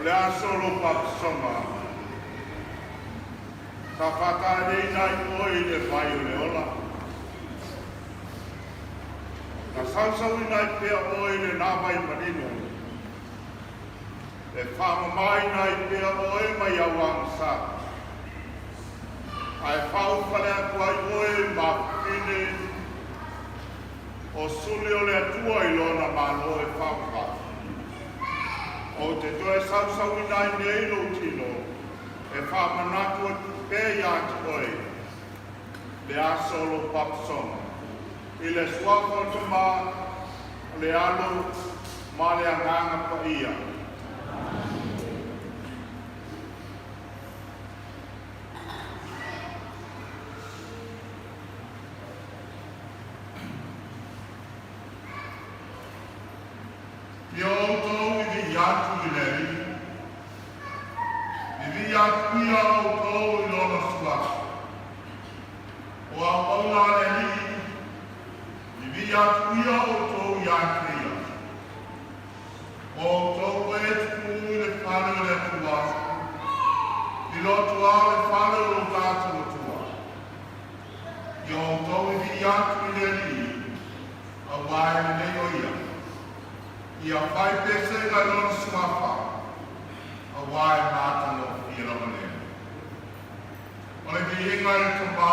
le asolo papsoma. Ka whakarei nai oi le whai o le ola. Ka sausaui nai pia oi le nawai marino. Le whamamai nai pia oi mai awang sa. Ai whau whale akuai oi ma kine o suli o le atua i lona malo e whauwha. O te toe sausau i nai nei lo tino, e whamanatu e pēi ati oi, le asolo papsona. I le suako te mā, le alo, ma le anganga pa ia. Ia outou i vi atu i le ri. I vi atu ia outou i lona sua. O a paula le ri. I vi atu ia outou i atu ia. O outou e tuku i le whare o le tua. I lotu a le whare o lo tātu o tua. I outou i vi atu i le ri. A wae le nei o ia. Ia whai pese ka lona suafa, a wae mātalo i ramanea. O le ki inga i tupā,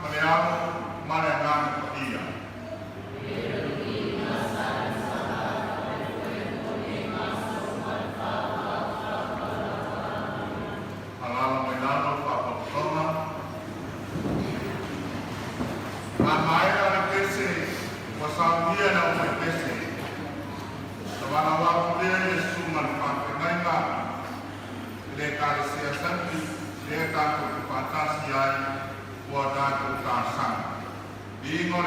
ma le amo, ma le ngāna pa ia. Alala mai nano whapapatona. A mai ana pese, wasaunia na o mai pese. Wana wapu lea Yesu manufaka ngai ngā. Le kāre sea santi, le tātou ku pātasi ai, ua tātou tāsang. I ingo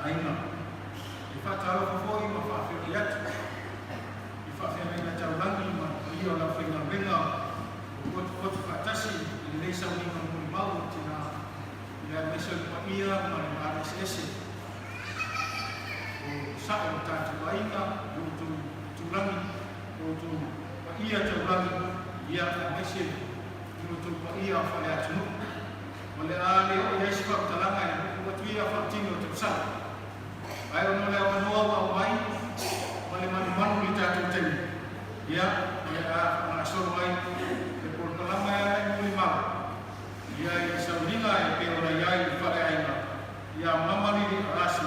Aina. Di fatalo fo i ma fa fi ia mai mai sese o sa o ta tu ainga o tu rangi o tu ia tu rangi ia mai se o tu ia fa le atu o le ale o ia se fa talanga o tu ia fa tino tu sa ai o le o no o mai o le manu manu li ta tu teni ia na so mai e por talanga ia mo ma ia i saurina e pe ora iai i whare aina. Ia mamari di arasi,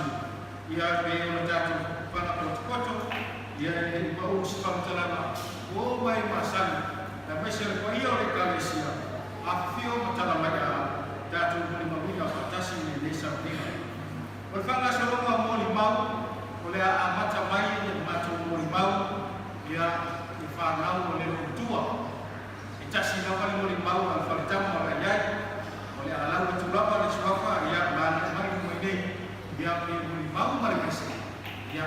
ia pe ora tatu whana koto, ia i pau si whamtalana. O mai masani, na mesere pa ia ore kalesia, a whio matala mai a tatu muli mawina whatasi ne saurina. O whanga sa ronga mori mau, o lea a mata mai e matu mori mau, ia i whanau o le tua. Tasi na wale mori mau al faritama ora iai ole ala tu lapa le suafa ia mana mari mo nei ia me mori mau mari mese ia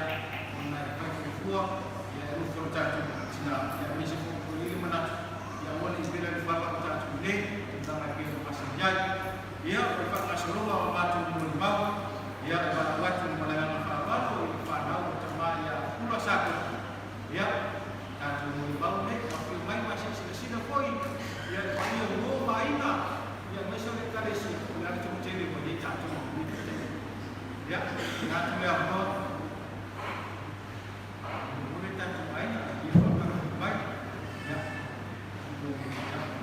ona ka fua ia lu fortatu sina ia me se ko ile mana ia wale ibela le fala fortatu nei tentang ke pasal iai ia o fa na soloa o matu mori mau ia ba watu mana na fala o fa na o tama ia pula satu ia tatu mori mau nei ka mai masih sina foi ia ia no maina ia mai sa le kalesi ia tu tele ko ia tatu ia na tu le amo mole tatu maina ia fa mai ia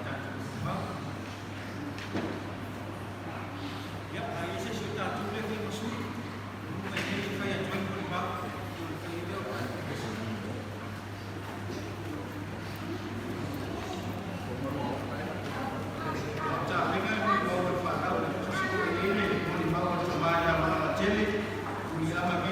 tatu mau ia ai se se tatu le ke masu mai ni fa ia join ko mau Ama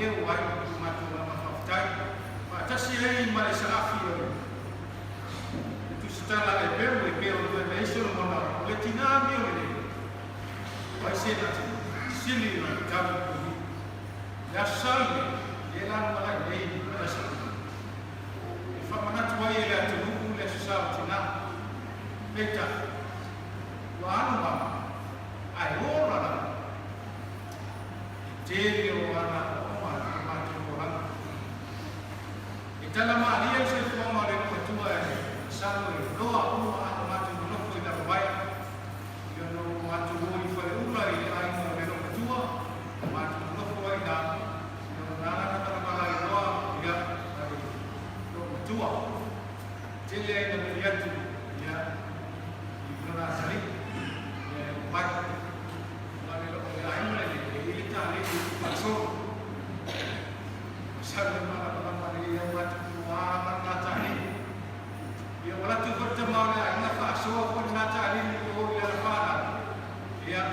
leo wai matu na mafutai atasi hei male safi yo tu sitala e peo na iso mona le tinami o le vai ser na sili na tabu ko ya salme ela mala nei na sa e fa mana tu ai le tu le sa tina beta wa anu ai ora la tele o ana o matu ko han itala ma ali se ko ma le ko tu ai sa no no a ana matu no ko ina vai yo no matu mo i fa ula i ai no le no tu matu no ko ai da no na na na ma ai no ya no tu tele ai no ya tu ya i no na sali matu ma le lo ai no le ali pasó sabe mana mana yang mati mana mata ni dia wala tu bertemu na pasó pun mata ni ko ya fana ya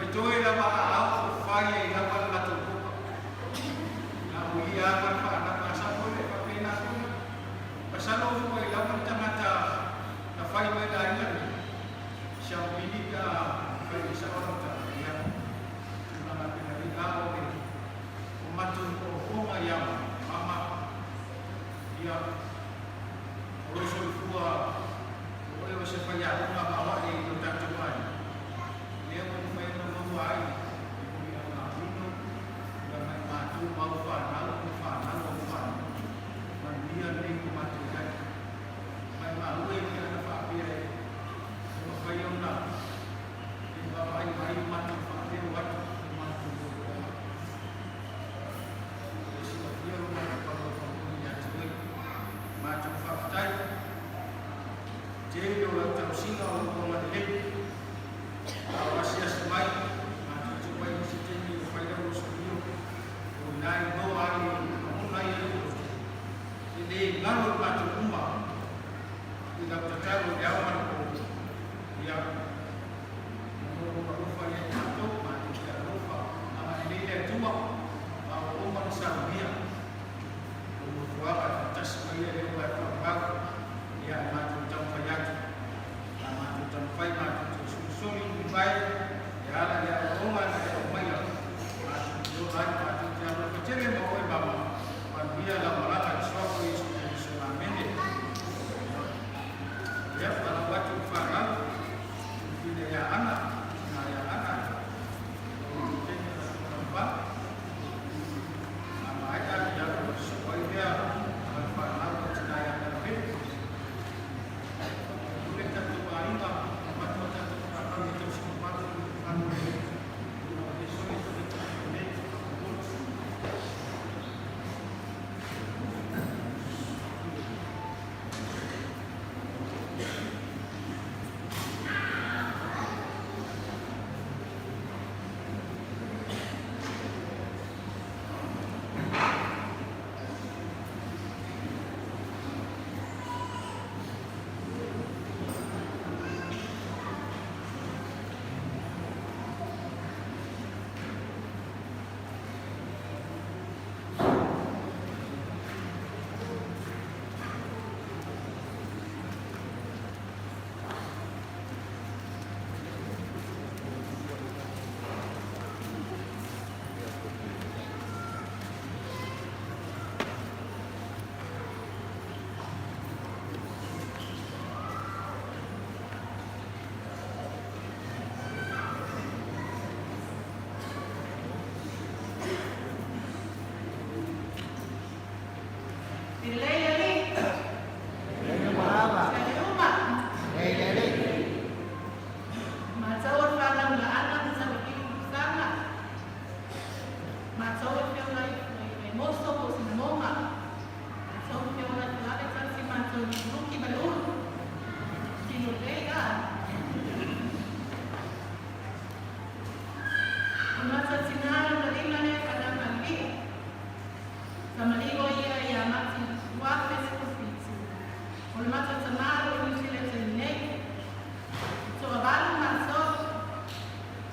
itu ila ma au fanya ila mana tu na uia kan fana masa boleh papina tu pasalo ko ila mata na fai mai da ina siapa ka fai sa orang ta ya matun ko ya mama ya urusan kuah oleh usia payah rumah bawa di tentang cuman dia mempunyai membuai dia minum dan matu mau fana dan dia ni matu kan memang uai dia dapat dia mempunyai nak dia bayi matu dia buat macam faktai jadi orang tersinga untuk mendidik awas ya semai macam cuba yang sini supaya usul unai doa unai ini lalu macam umat tidak tercapai jawaban yang rupa yang jatuh macam rupa nama ini dia cuma umat Islamia buat atas saya yang buat apa ya maju tempat maju tempat maju susun baik ya ada ya rumah ada rumah ya maju maju jangan kecil mau bawa dia lah malah suatu Islam ini ya kalau waktu faham tidak ya anak tempat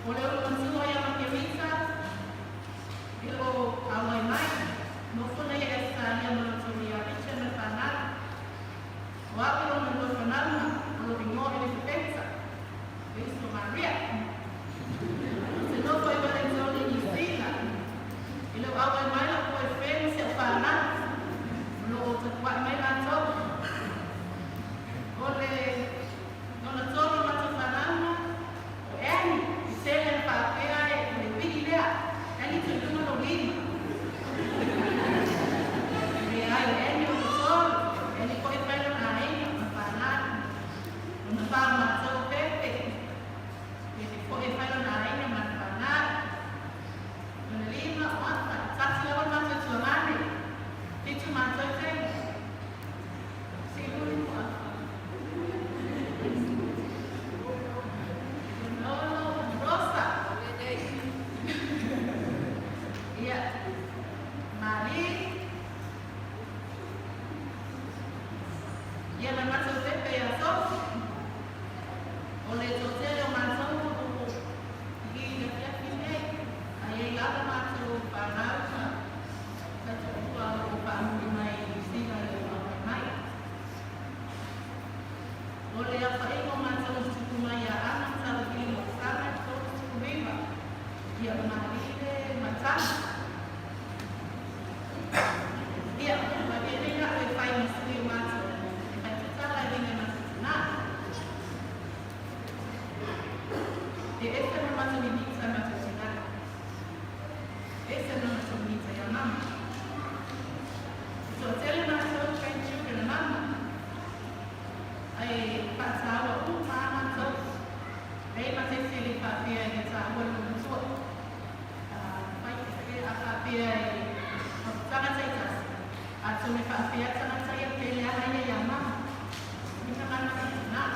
Oleh orang tua yang pakai visa, itu awal dia mengalih macam dia bagi dia nak wifi mesti macam macam cara dengan macam nak dia itu macam ini sama macam nak itu macam ini saya mama so tell macam macam dengan mama ai pasal waktu mama tu ai masih sili pakai yang sama tu apa dia sangat saya atau mereka dia sangat saya pilih hanya yang mana kita kan nak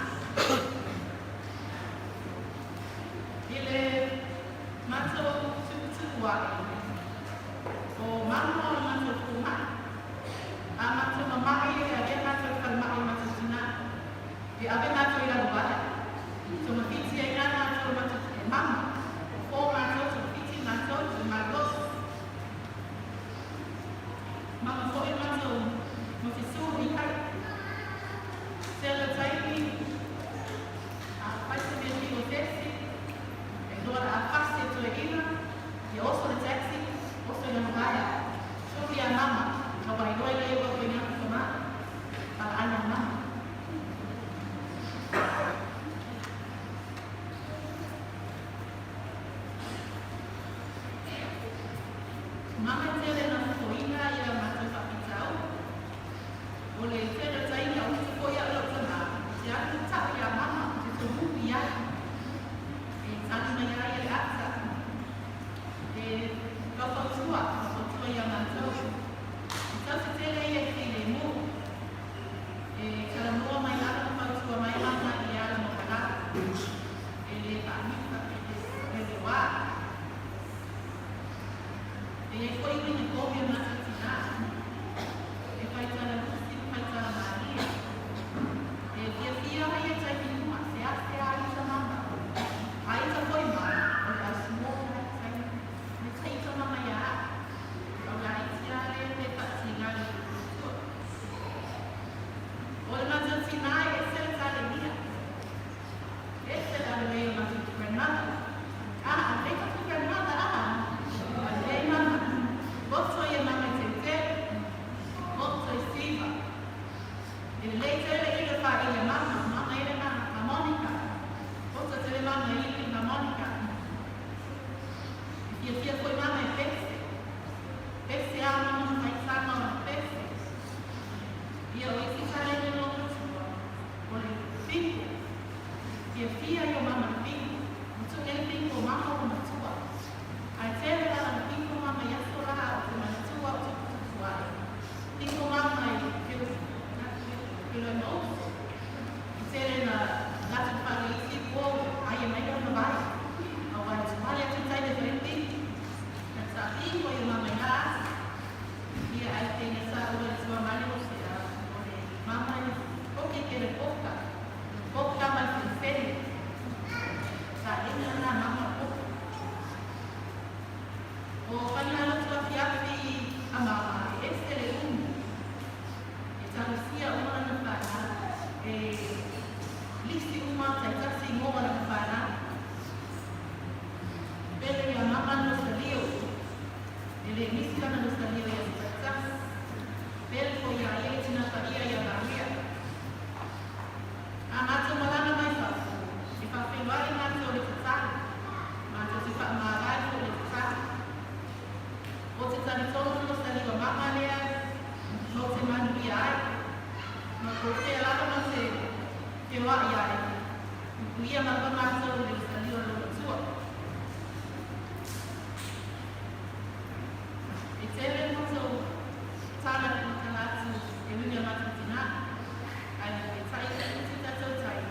bila masuk sebuah oh mama masuk rumah amat memakai dia masuk kalau masuk sana dia apa masuk dalam rumah cuma kita yang masuk mama oh masuk kita masuk mama foi masuk mesti suruh kan selesai ini apa sih dia taxi agora a parte do ina e osso de taxi osso de maya so dia mama no vai doi le eu punya sama para anak mama mama tele na foina ya mata kapitao boleh tele sai ya usi koya lo sana ya tak ya mama itu ya sana maya ya aksa kalau tua yang masuk kita tele ya tele mu kalau mau main apa kalau tua main apa dia mau kata kami tapi wa e foi que me coube na cidade e vai para a luz e vai para a Maria e dia aí já tem uma se aí já mama aí já foi mal a semana sai já mama ya agora já ele tá chegando olha mas o sinal esse é a alegria esse é a alegria mas o Fernando até que o Fernando Both your mama tete, both your Steve. And later, you find your mama, harmonica. Both of your mama eating harmonica. If you feel for mama, pepsi, almond, my son, pepsi. You always tell you no or think. You fear your mama think. So anything for mama or to I tell you that people mama yes or out to my two up to why. People mama you know. Tell in that's a funny equal I am made on the bike. I want to buy it inside the thing. That's a thing for your mama has. Here I think it's a little bit mama mama is okay get a boca. Boca my say. Sa ina na mama o kanya tua fiapi ama este italusia uma na fana listi uma taitasi ngoma na fana bele ya mama no salio ele listi kana no salio ya taitasi bele ko ya yeti na faria ya baria amato malana mai fa ifa filwari na to le tsaka mato sifa magai to le tsaka você está de todo mundo está de uma maneira não se manviar mas você lá não se que não há ia mas não mais só ele está de uma pessoa e se ele não só sana com canal ele não mais ensinar aí sai você está só sai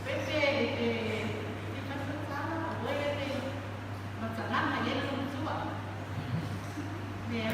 Pepe Masalah hanya yang tua. Dia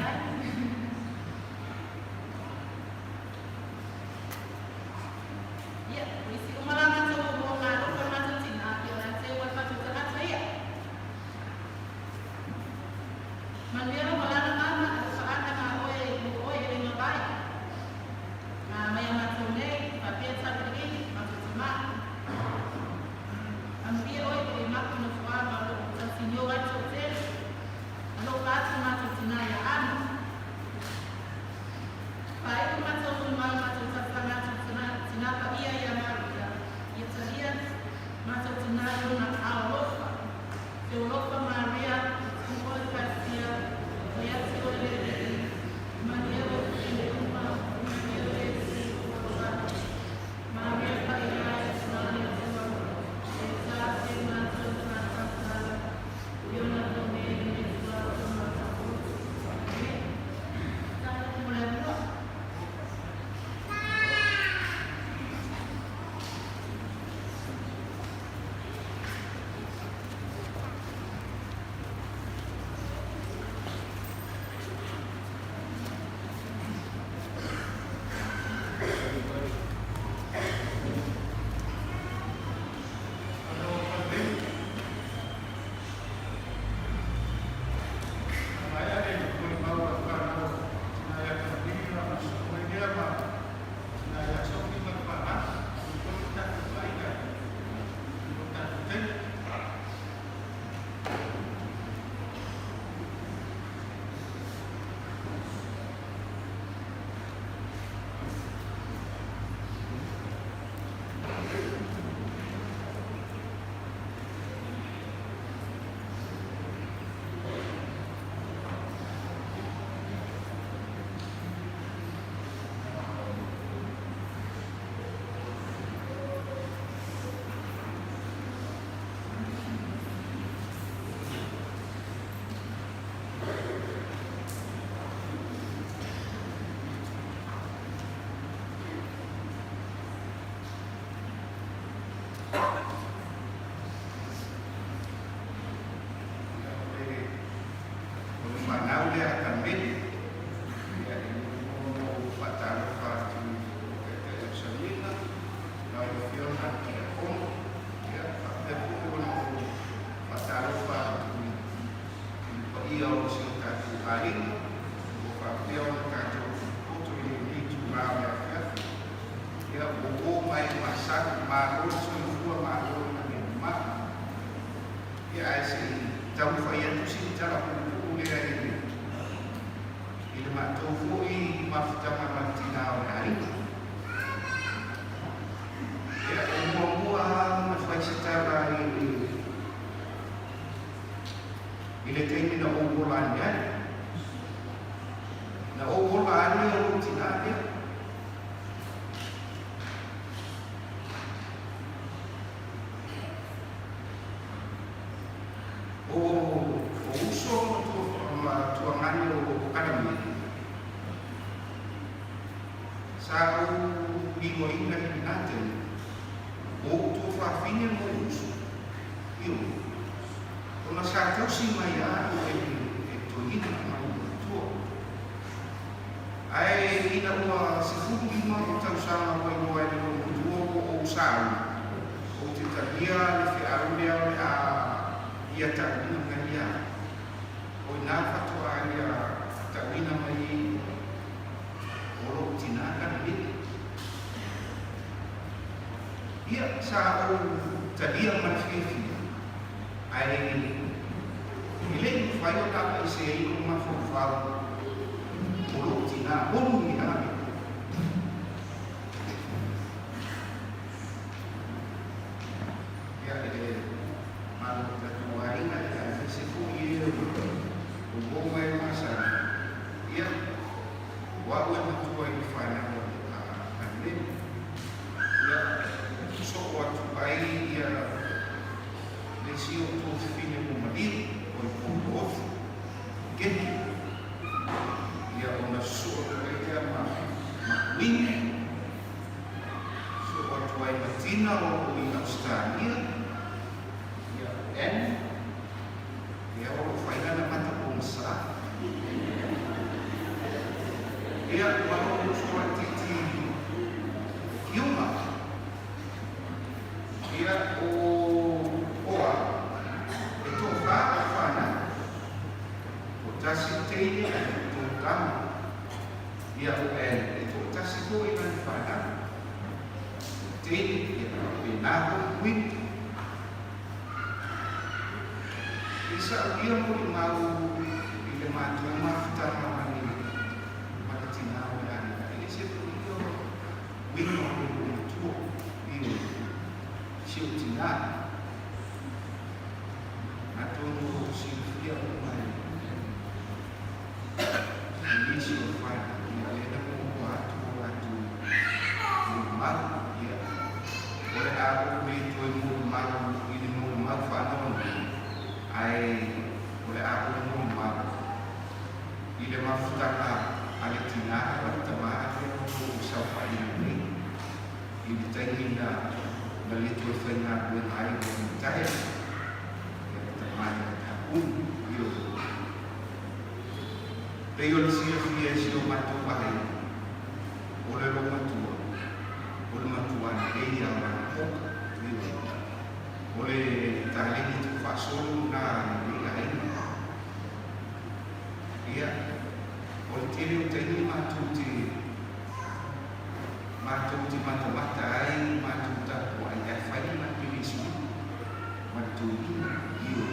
dia akan beli. Ya, ini fatal fatu ke Salina, lalu Fiona dia pun ya ada pun fatal fatu ia usia katu hari, Fiona katu putu ini cuma ya buku mai masak marun semua marun mak ya asyik tahu faya tu sih cara buku dia ini ilmu tofu ini mafta matina hari ya umum secara ini kaini na unggulannya rutina dia. Uso tuangannya akademi sa lingua ingat natin tu fafinha mo uso yun kung nasataw si Maya ito yun ito ay inawa si Fugi mo itaw sa mga inuwa ng duo o usaw o titalia fi arulia ia tawina ngalia o nafa to alia tawina mai oro tinakan bit ia sa o tadia manfifi ai ile fayo ta ise ko mafofal oro tina oro ni ha ya malu tertuai ada sifu ia hubung mai masa ia wawe tertuai fana kan ya so waktu bayi ia lesio tu fine mumadil o gen ia ona so ia win so waktu bayi matina o in Australia and dia orang final na mata pungsa dia walau surat titi yuma dia oa itu fana utasi tini tentang dia itu utasi ko ilan fana tini dia pinahon win isa dia mau bila matu mafta mani pada tinau dan ini sebetulnya winno itu ini siu tina atau siu dia mai ini siu fai dia ada waktu rumah dia oleh aku itu rumah ini rumah fanon ai oleh aku rumah ile mafuta alitina watama aku usaha ini tayina dalito fena buat ai cahaya teman aku yo peyon sio matu pai oleh matuan dia oleh tali itu fasul na lain ia oleh tiri utini matuti mata ai matuta kuai fai matuisu matuti iyo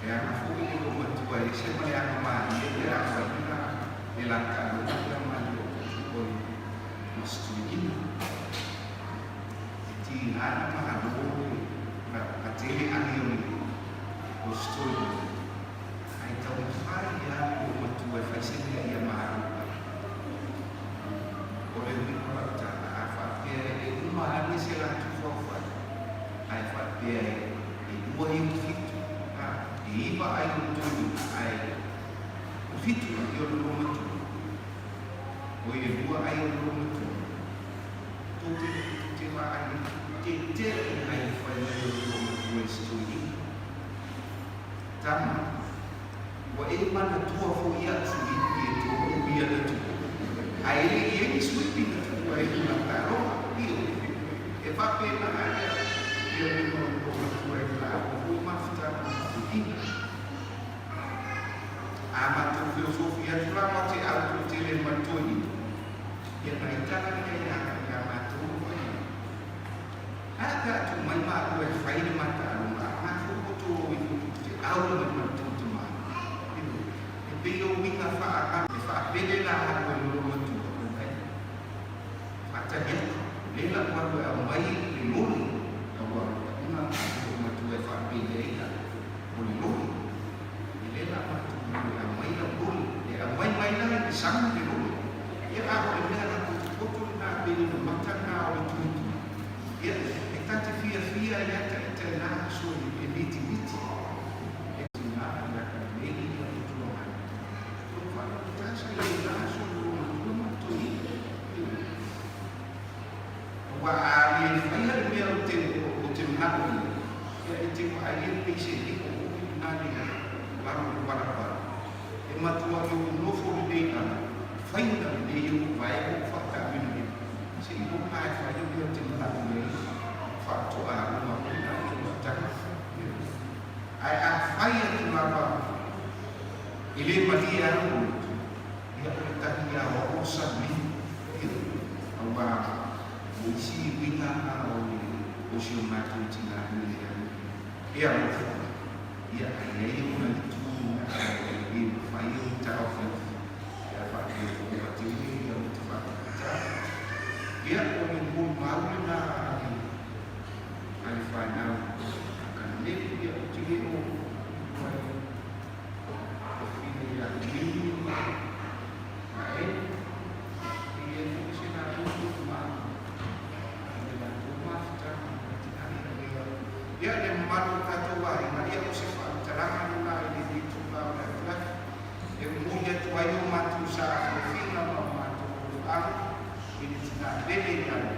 ya afu ini matuai siapa yang mati dia apa kita dilakukan kita maju oleh mesti ana mahalo atili ani ostoi ai tau faia o matua faisenia ia mahalo oleh ni kata afa ke uma ani sela tu fofa ai fa pe e dua yang fitu iba ai tu ai fitu yo lo matu o ye dua ai lo matu tu tema ai Kita ai fai mai o estudi tam e mana tua fo ia sui e to ia na tu ai e sui na tu ai na taro io e fa pena io non posso tu e la o ma sta in ama tu filosofia tu la ma te auto te le matoi e na itana ke ya ma tu ada tu mai ma tu e fai de mata ma fu tu te auto ma tu tu ma e pelo winga fa pele la ha ko lo tu ko dai ata ya le la ma ko mai le lo wa una ma tu e fa pele ina ko lo le la ma tu mai la lo e mai la ni sang le lo ya a ko le na ko tu na pele ma ta na o tu ya tante fia ya te na so e miti e ti na na ka me ni tu no ma tu fa ta sa le na so no ma tu ni wa ali fa ya me o te na ko ya e te wa ali pe se ni ko na ni wa ba e ma tu a no fo de na fa ina de yo va e fa ta ni se i ko pa fa yo te na ni fakto a uma pena uma taka ai a faia tu lava ele malia no ia portaria o sabi amba musi winga o si o matu tina ni ia mo ia ai uma tu e faia o tau ia fa que o matu ia o tu fa ia o mo mau na I find out akan live dia ciri o ini yang ini baik dia mesti nak untuk rumah dengan rumah secara dia yang malu kata wahai dia mesti cadangan lah ini dicoba oleh Allah yang punya tuayu matu sah fina matu al ini tidak beli dan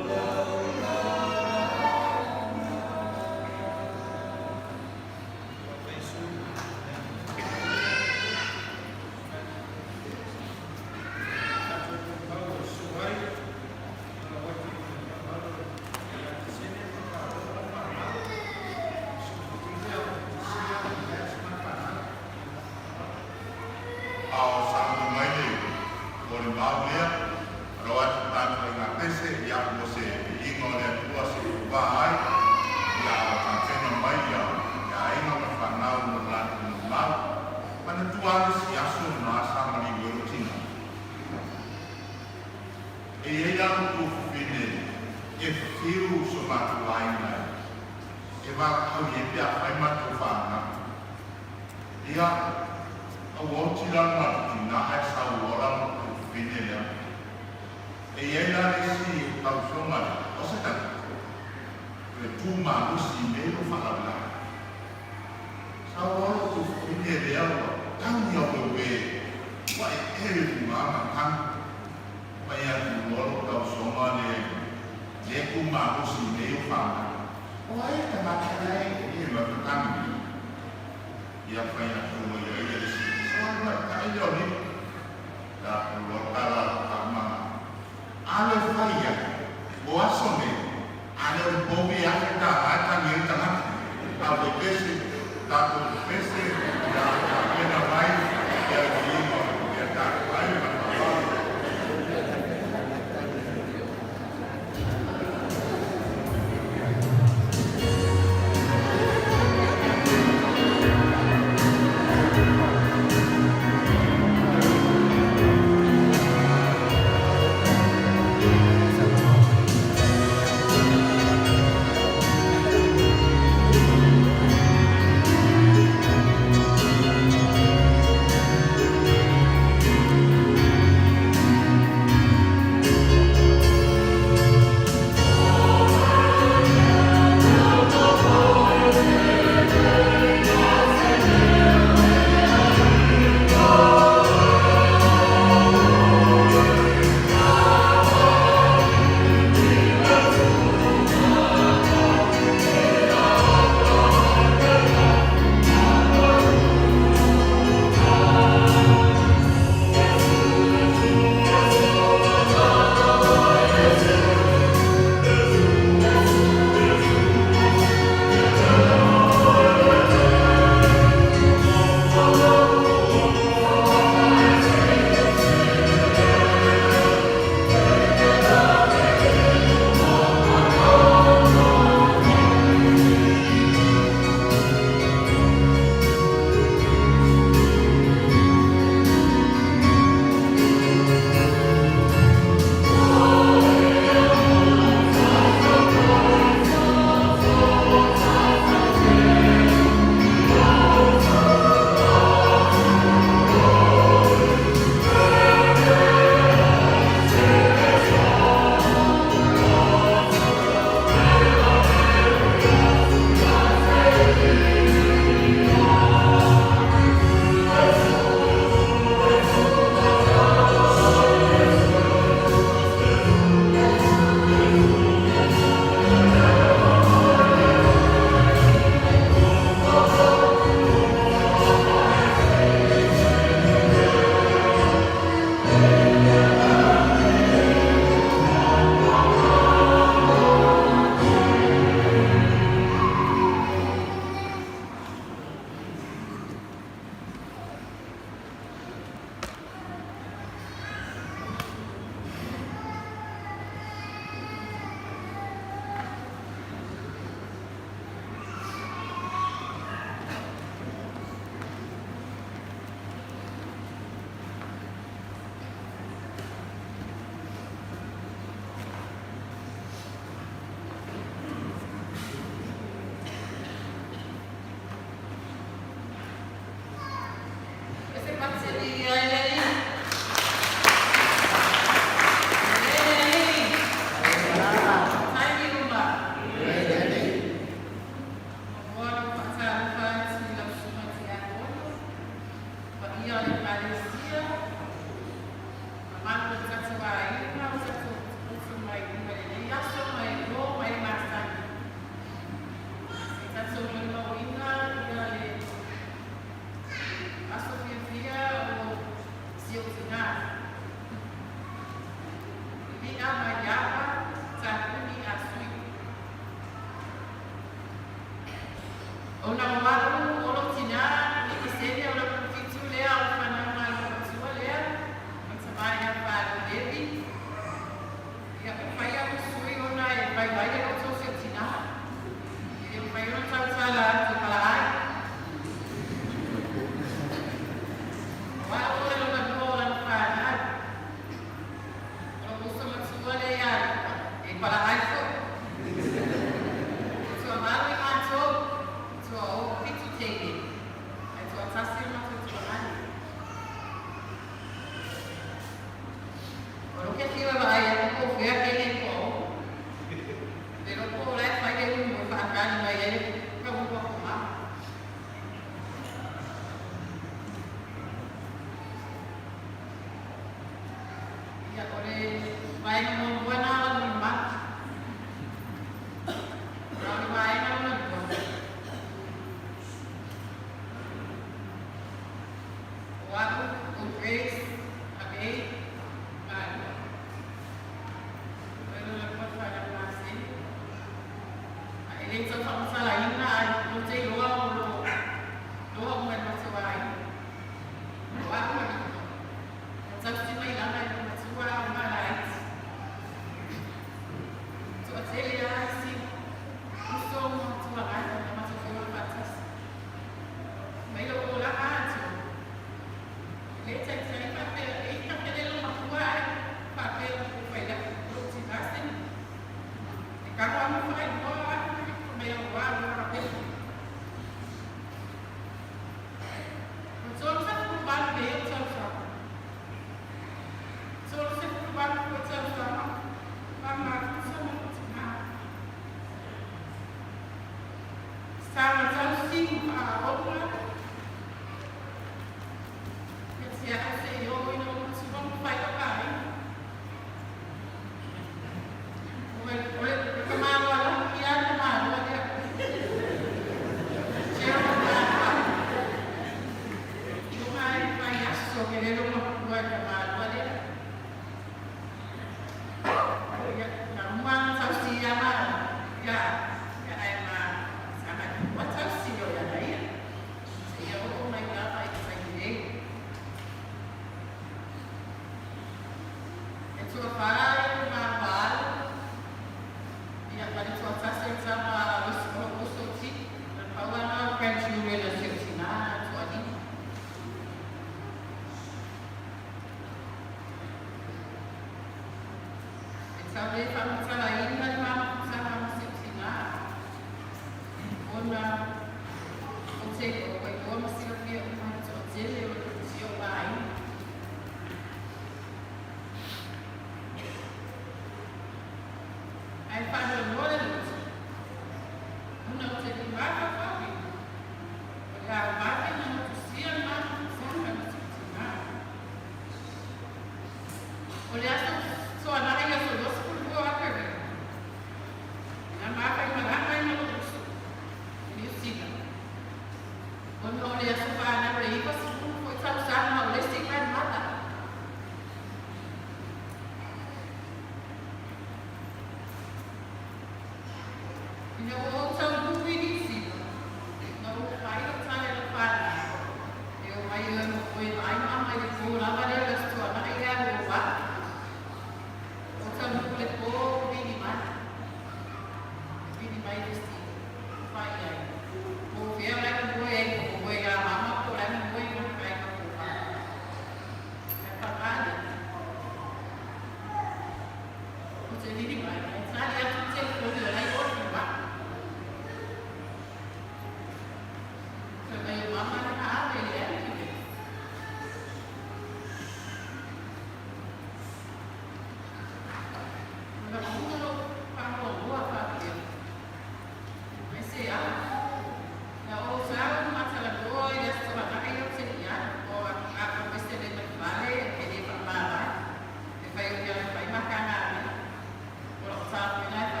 Sa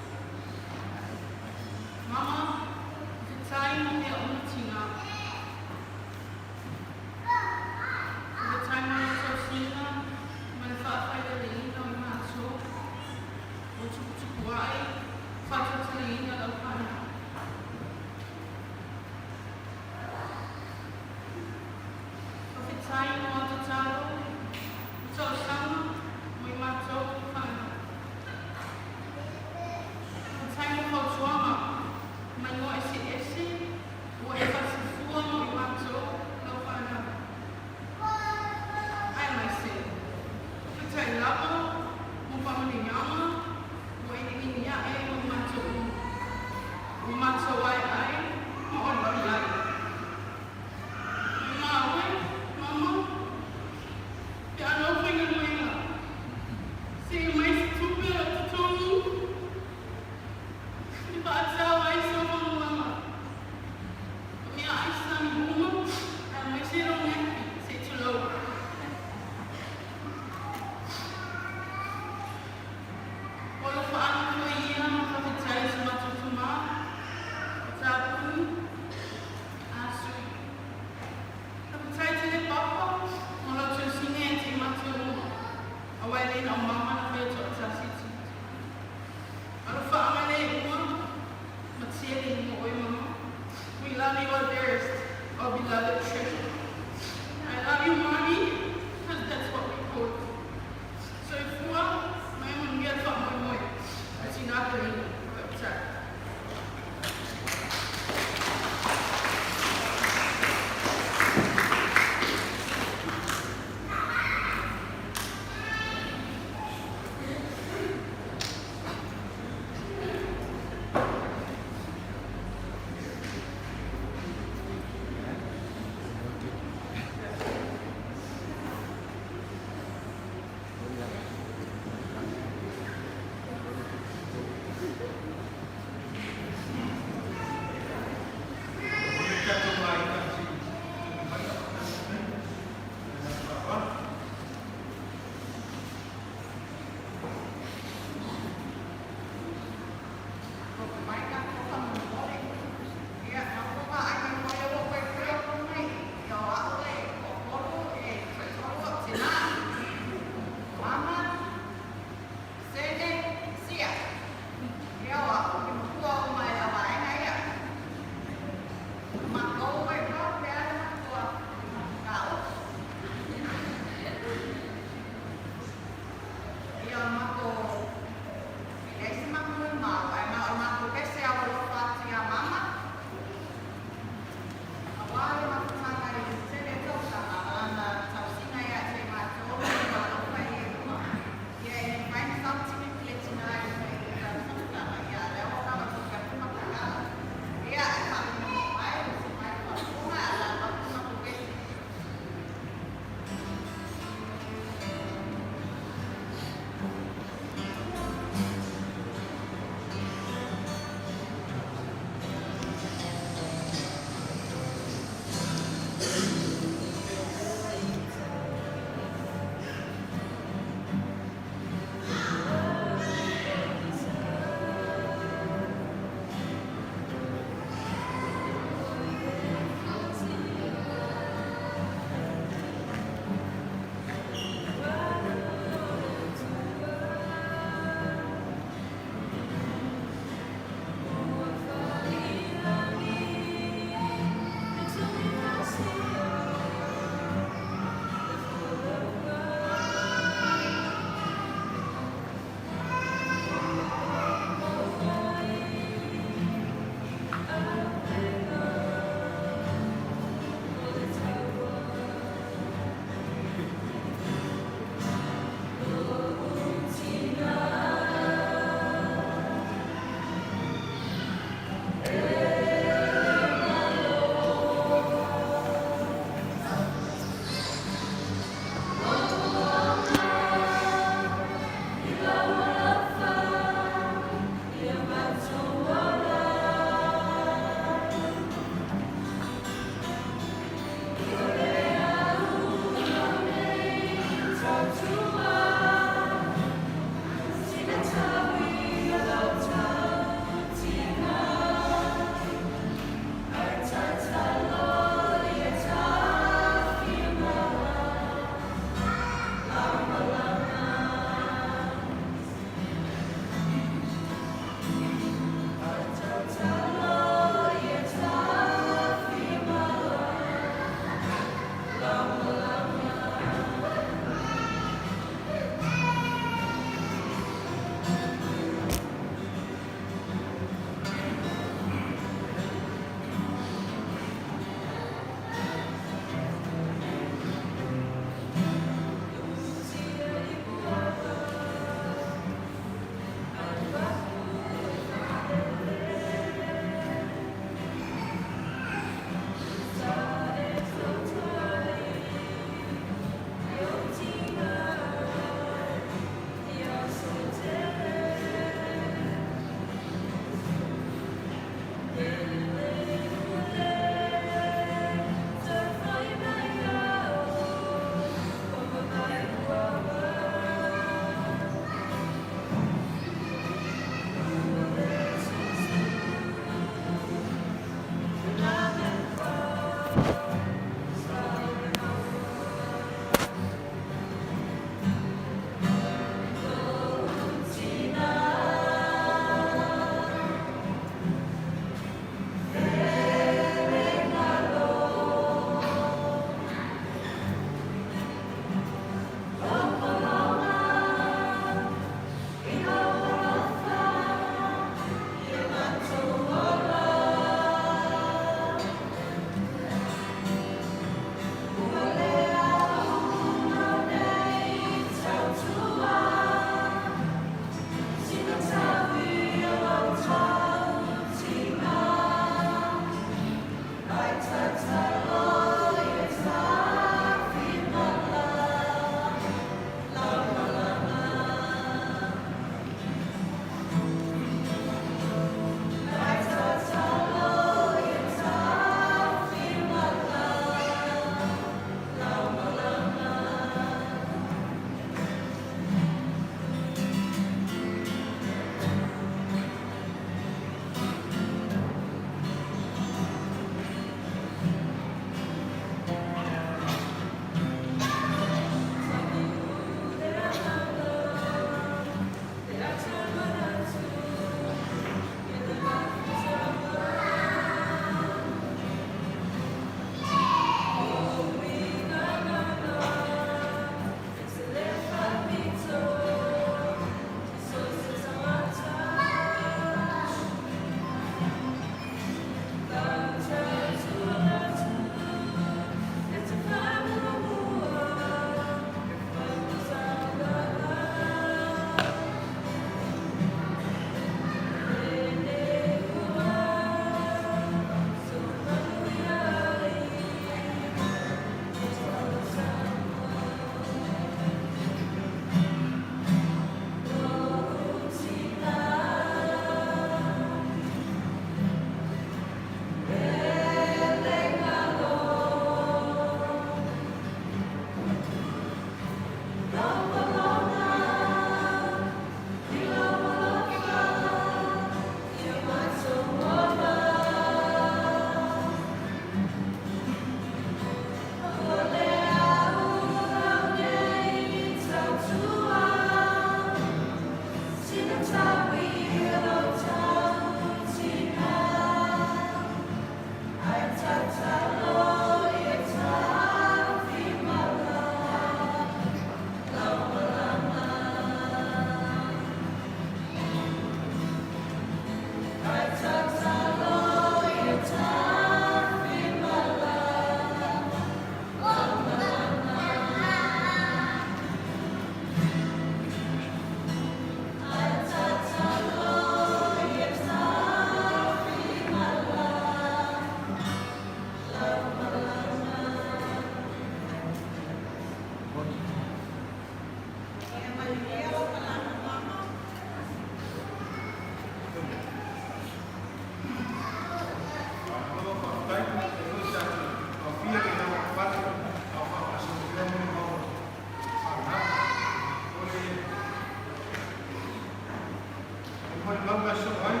Tuhan bapa soai,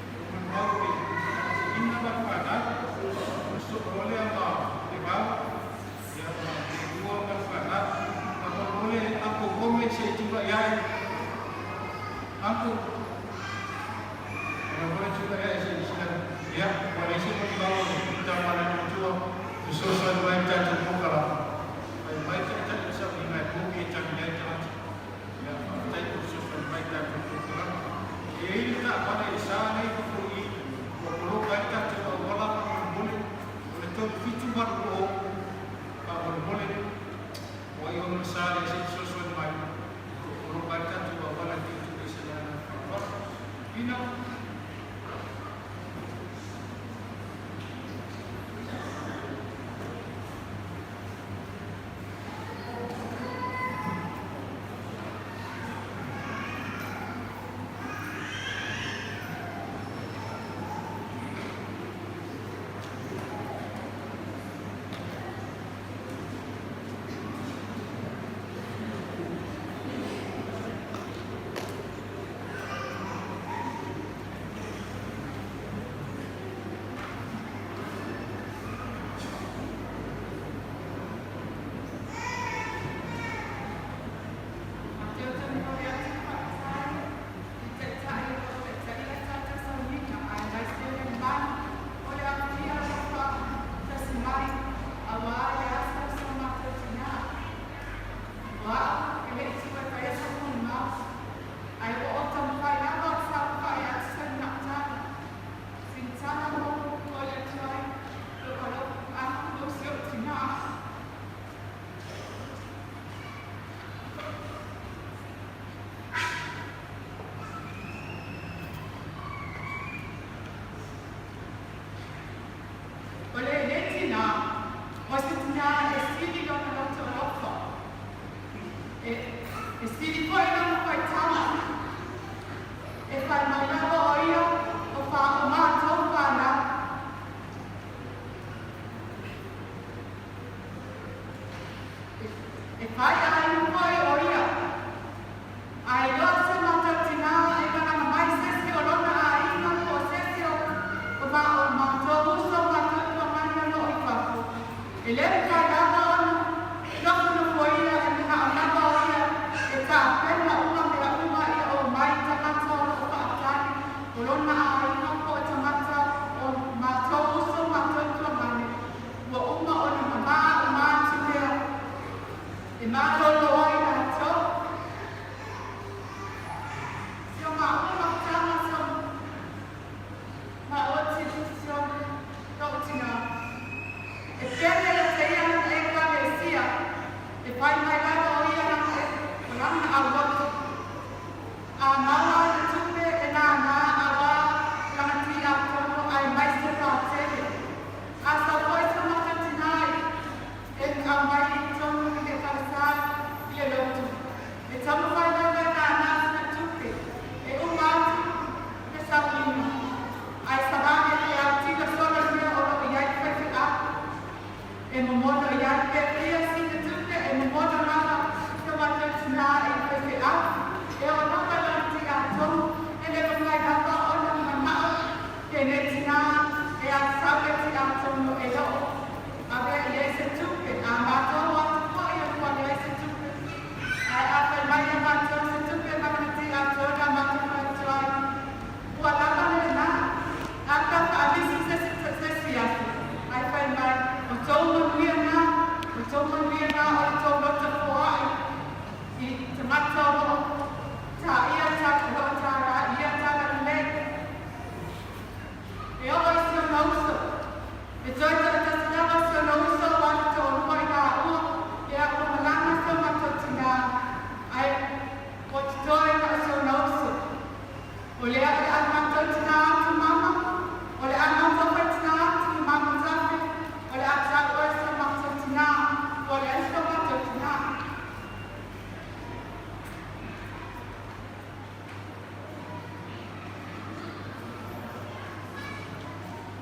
Tuhan bapa inna bapa masuk oleh Allah, sebab dia dua bapa apa boleh aku komen saya juga ya, aku boleh juga ya saya silakan ya, boleh saya bawa kita mana menjual sesuatu yang tak terbuka, baik kita bisa ingat bukti cakap ya, saya sesuatu baik tak terbuka. Ini tak pada isane kuri, kalau kita coba wala boleh tu fitu baru, kalau boleh, wayon isane sesuatu baik, kalau kita coba wala fitu isane, ini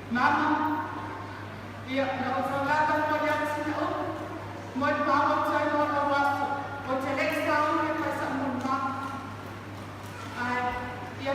Mama, ia na usalada kwa yatsina o, moi pawa tsaino na waso, o te leksa o me kaisa muna. Ai, ia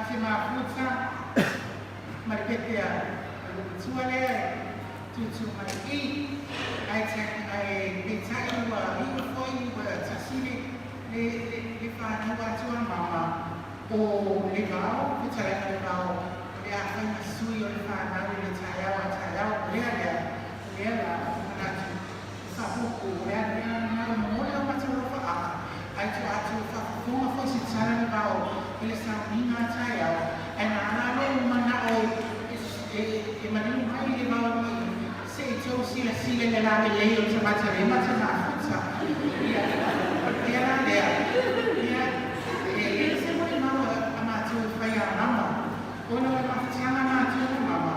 se mafuta marketea suale tu mai ai betai wa hiu foi wa tasili le fa na wa tu mama o le vao betai le vao le a fa sui o le fa na le taya wa le la na tu sa buku le na mo le ma tu fa ai tu fa kuma fa si tsara le vao ele sa minga taya ai na lo mana o e mani mai le vao se sila le la le o sa mata le mata na fa se mo mama ama tu fa ya mama ona ma tsana na tu mama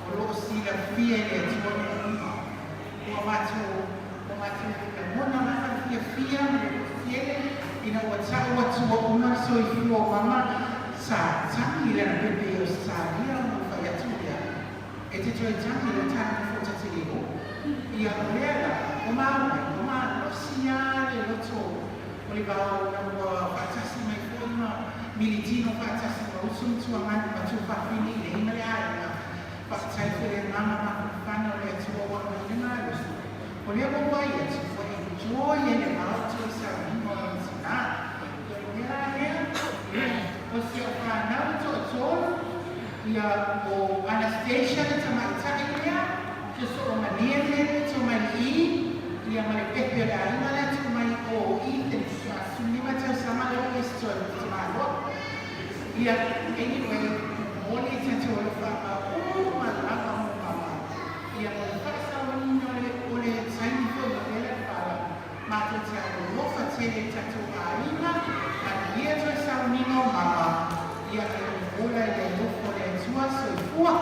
o lo sila fie le tu o ma tu mo na ma fie ina wa sa wa tu o ma so I fu o mama sa tangi le na bebe o sa ia mo fa ya tu ya e te tu tangi le tangi fo te te o ia lea o ma lo signale lo to o le bao na wa fatasi mai fo ma militino fatasi ma usum tu amani ma tu fa fini le ina le ai na fa sai fe mama ma fa na le tu o wa le na lo o le bo wa ia tu fo joy le ma tu sa ni mo na o se o fa na to ia o Anastasia le tamata ia que so maniere to mani ia male pepe la ala to mai o ite su ni ma ta sama lo questo to ma lo ia anyway only to fa o ma la mama ia mo fa sa ni no le o le sai ni to le para ma to ta lo fa te ta to aina ma ia to sa ni no mama ia ke o le lo fo le sua so fua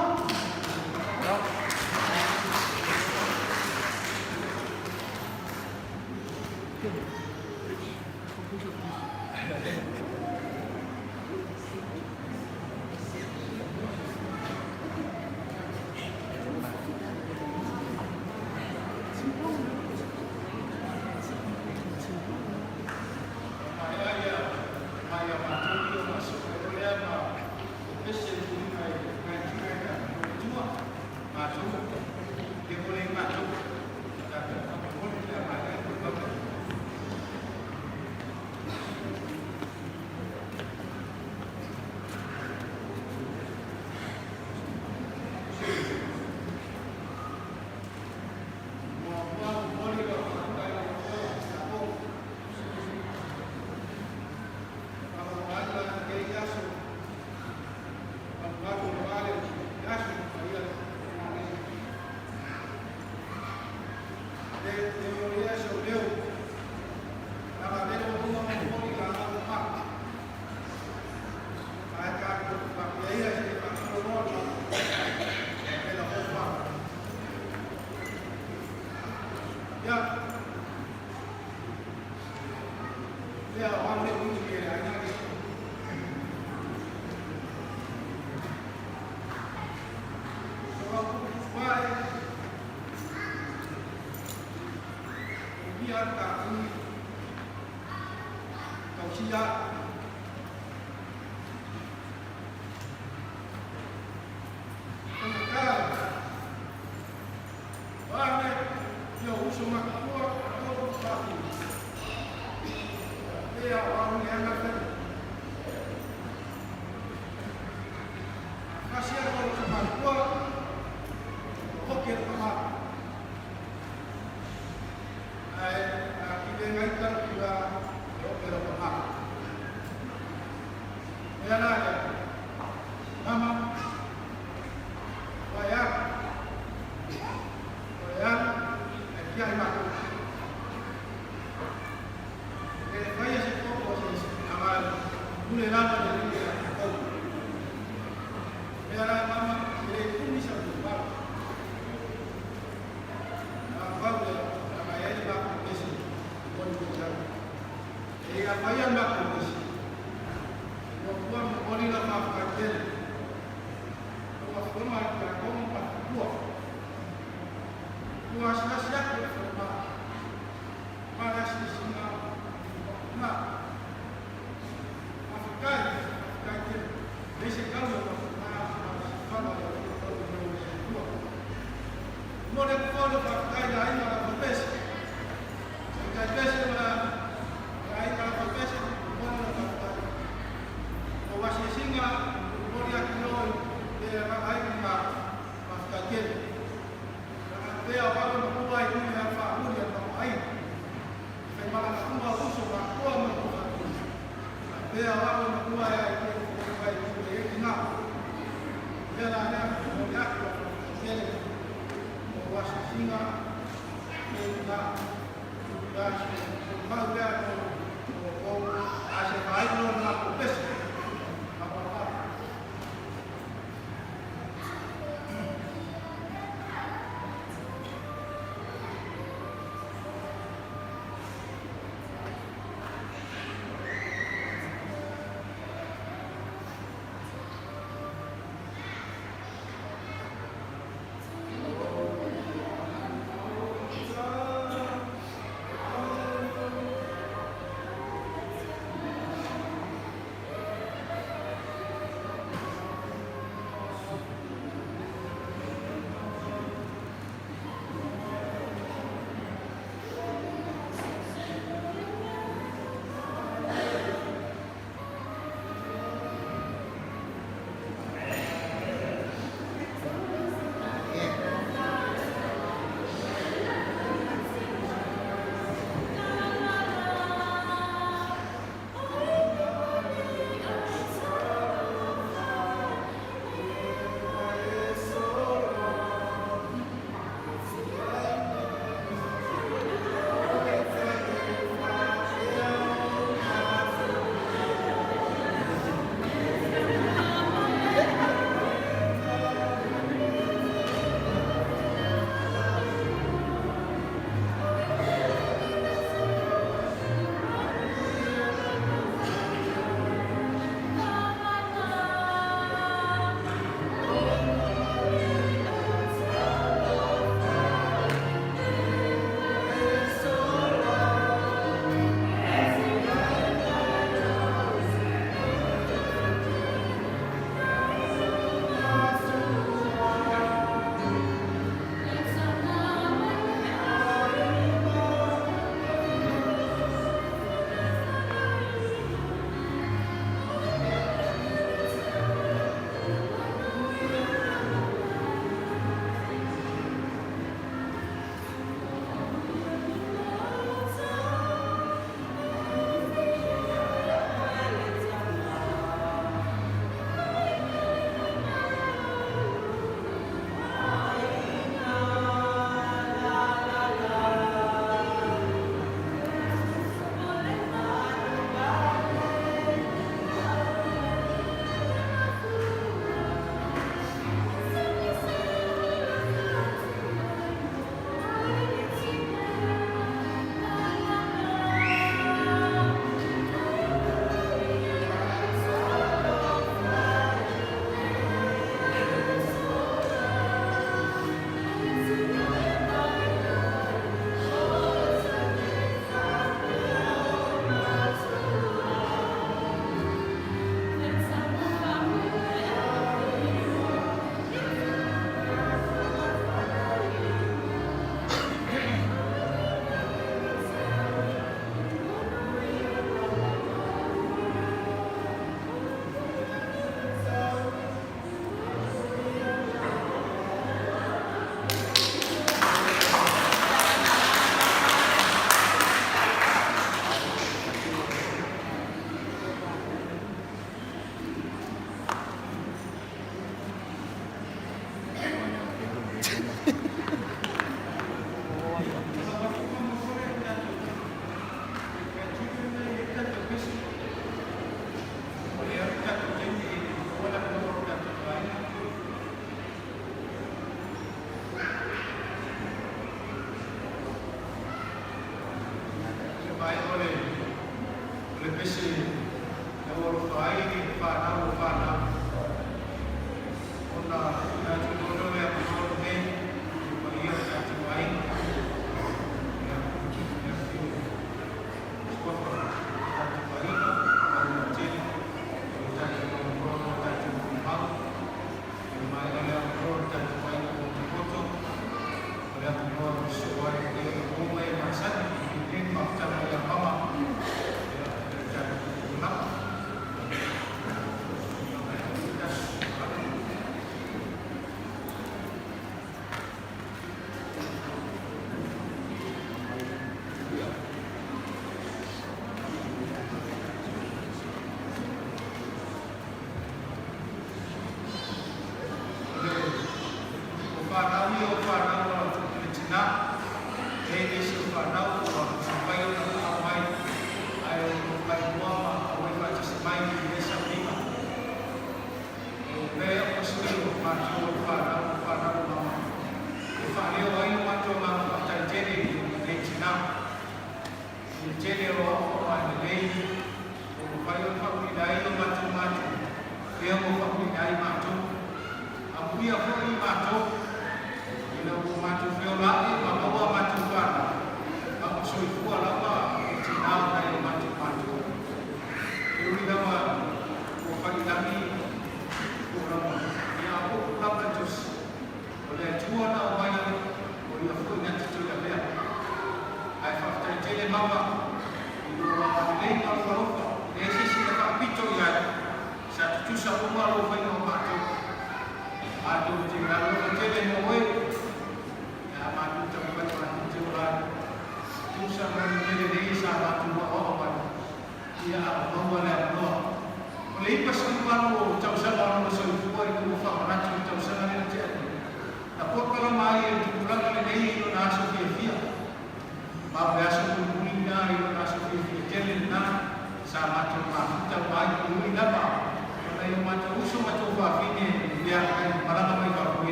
Yes.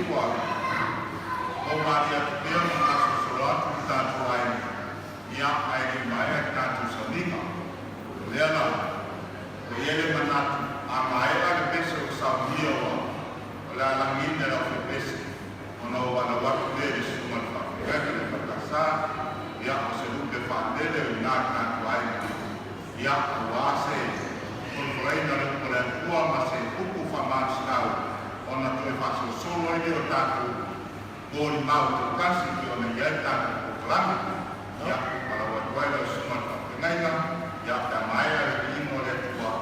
siwa o Maria Tupia na Sosolatu Tatu Ai ia ai mai Tatu Saninga Leana o ele manatu a mai ala pese o sabia o la langina la pese o no wala watu le suma fa rega le pakasa ia o se lu de fandele na Tatu Ai ia o ase o reina le pola tua ma se kuku fa maskau ona toe faso solo i o Tatu Gori mau te kasi ki o na ia Tatu o klami ia ala watu ai la suma fa ngaina ia ta mai ala imo le tua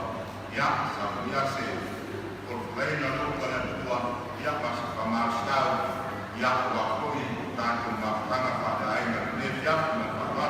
ia sa ia se o reina le pola tua ia pas fa maskau ia wa koi Tatu ma fanga fa ai na ne ia ma fa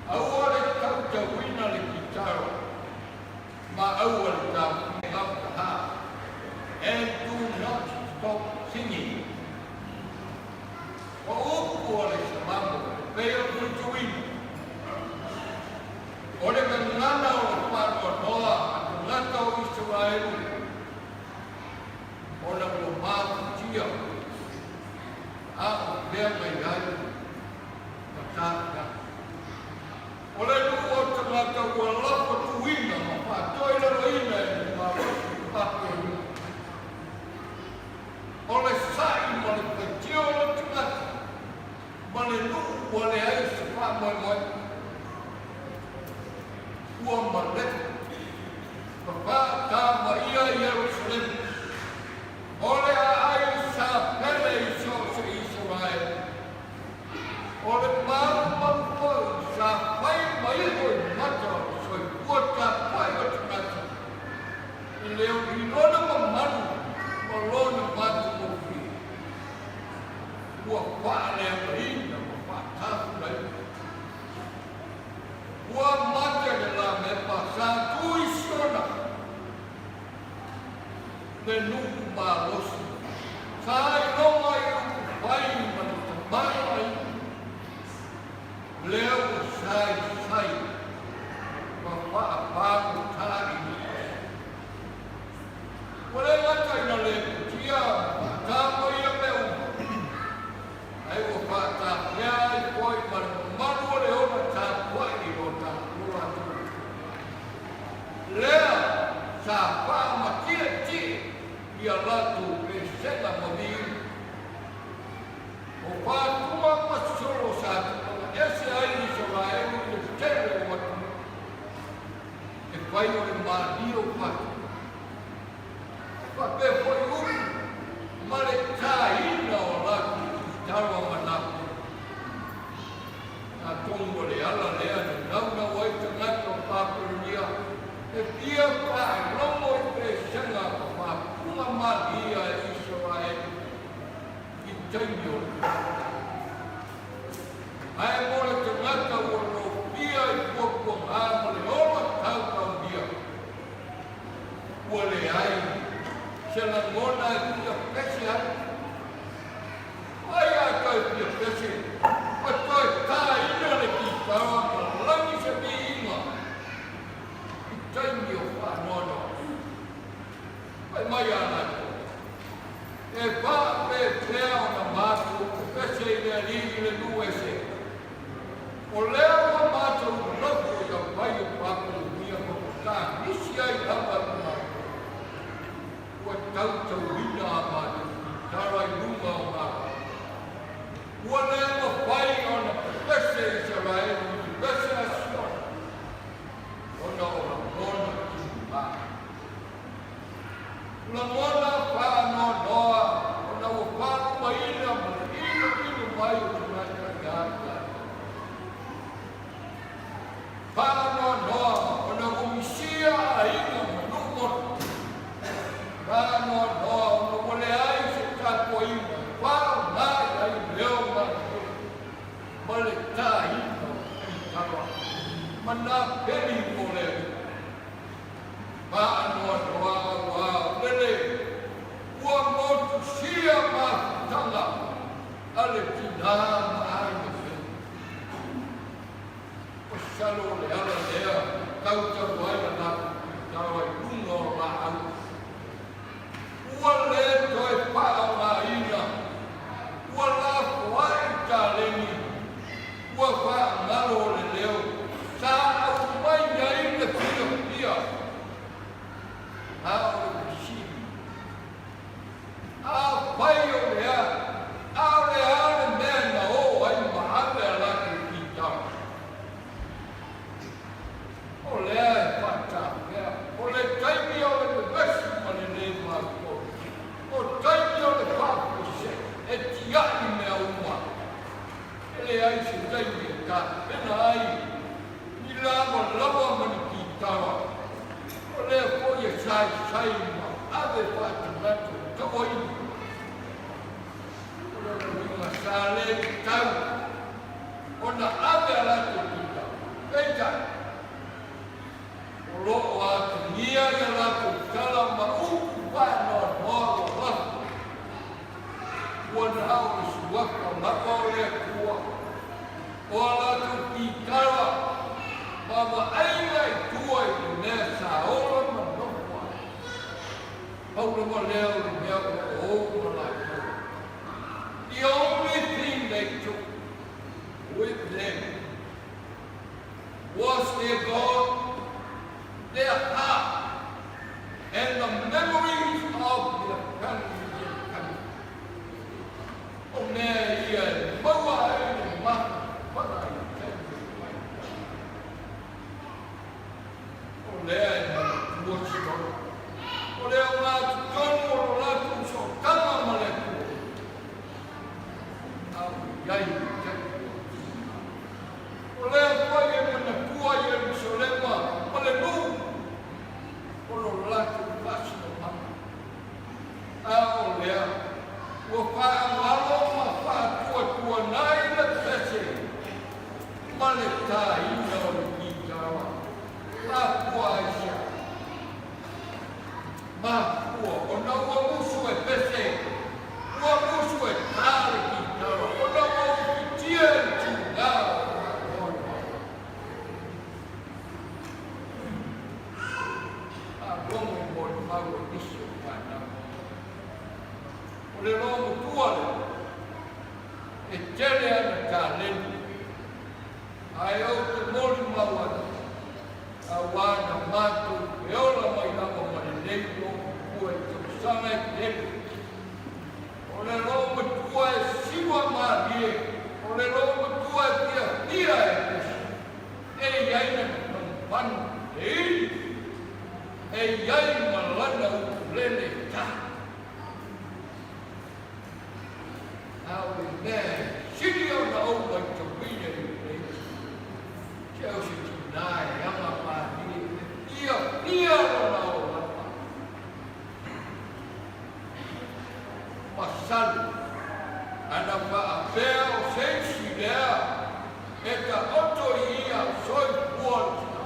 Awal kau jauhin Pea kutuin. Ole ngana o paro noa ngata o Israel. Ona ko ma tia. A pea mai ai. Pataka. Ole lu o ngata o la kutuina ma pa toila roina ma pa. Ole sai mo le petio o ngata. Mane lu ole ai se pa moi. Ua male, papa ta maia Yerusalem. Ole ai sa pele iso se Israel. Ole mama po sa pai mai ko mata so puata pai o tata. Leo inono manu olona matu mo fi. Ua pa le ina pa ta mai. Ua mata de la me pasa tu isona. Me nuku malos. Sai no mai pai manu tamai ai. Leo sai. Papa apago tari. Wale mata ina le tia tamo ia meu. Ai o pata ia i poi manu le ona ta poi Lea, sa pa makia ti, ia latu e seta mabir. O pa kuma pasolo sa, ese ai ni sola e ni tere o matu. E pai o le mario patu. Pa pe foi male taina o latu, tawa manapu. A tongo le ala lea ni nauna waita ngato papuria. E pia pa lomo i presanga pa puma magia Israel i taimio. Ai mole te ngata o no pia i poko amo le oma tau tau dia. Ua le ai, se la ngona e pia pese ai. Ai a kai pia pese, a kai ta ina le ki tawa ka langi se mi inga. Taimio whanono. Pai mai ana ko. E pa pe pea o na mātu, pese i lea ligi le nuese. O lea wa mātu loko i a pai o paku mia koko tā, nisi ai hapa kuna. Ua tautau ina a mātu, tarai runga o mātu. Ua lea ma pai o na pese Israel, pese a siona. Ona o la mona pa no noa, ona o pa maina, ino mai o tūmata gata. Pa no noa, ona o misia a ina manumo. Pa no noa, ona o le ai se tako ina, pa mai ai leo matu. Male tā ina i tawa, mana peri o leo. Pa no noa, ua motu sia matanga ale tina mai me. O salo le ala lea, tauta waia na tawa i kunga o la au. Ua le toi paa la ina, ua la fuai ta leni, ua wha ngalo le leo, sa au mai na ina pia pia. Hao le kishimi. A pai o lea, a le mea na o ai mahape ala ki kita. O lea e pata, o le taimi o le besi mani le mako. O taimi o le papu se, e tiaki mea uma. E le ai se taimi e ka, pena ai, ni lava mani kitawa. O lea foi e sai ma, ave pata mato. Kau ini, orang sale tahu, ona ada lagi kita. Beda, kalau orang dia yang laku dalam mengubah normal lah, bukan harus waktu makau le kuat. O Ola tu ki kara. Mama ainga I tua I ne sa ola ma nopua. Paula ma leo I mea o ma lai. The only thing they took with them was their God, their heart, and the memories of their country. O mea ia maua e maha whana I o lea e na tuosi rola. O lea o ngā tutono o latu so kama maleku. Au iai o lea whai e mana kua I Jerusalema male nu. O lo latu vasi o mama. O lea ua whaamalo ma whaatua nai na pese. Male tā ina o ki kawa. Nā kua aisia. Ma kua o na ua musu e pese. Ua musu e tāre ki kawa. O na ua ki tia e tu ngā. A rongo mo I maua nisi o whanau. O le rongo tuale. E tere ana ka lenu. Ai au te mori mawara. A wana mātou e ola mai lama mare leiko. Kua e te usanga e leiko. O le rongo tua e siwa marie. O le rongo tua e pia e pesi. E iaina na panu e ili. E iaina lana ukulele ta. Au e nea. Sini au na au mai te wina I leiko. Kau si tunai ama pāhiri. Ia rona o lapa. Masalu. Ana whaapea o sensi lea. E ka oto ia soi puatina.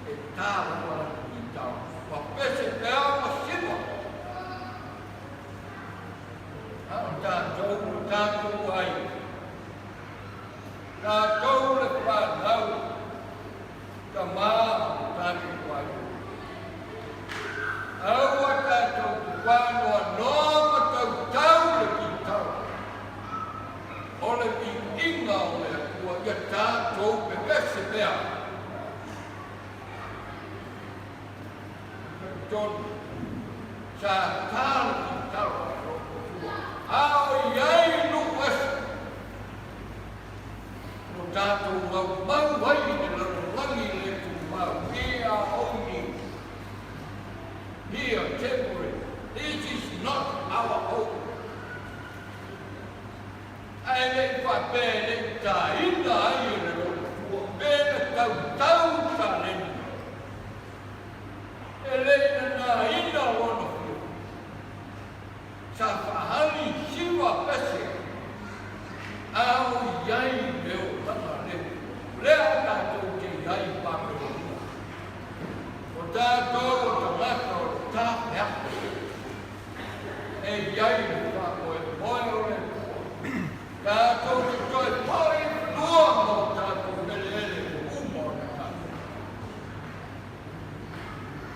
E tāra wala I tau. Wapese pea masiwa. Au tātou ai. Tātou le whanau, ka maa tātou wai. Aua tātou te whanua nōma tau le ki tau. O le ki inga o le kua ia tātou pe pese mea. John, sa tāle ki tau. Au iai nu wesa. Tātou mau wai I te langi le tu mau. We are only here temporary. This is not our home. Ai le whapere ta ina ai le roa. Pēne tau ta le. E le na ina wana fu. Sa whahani siwa pese. Au iai leo tata leo. Lea tātou te iai pāpero. O tātou o tamaka o tāpea. E iai le whako e moe o le kua. Tātou te toi pai lua mo tātou mele ele o umo o tātou.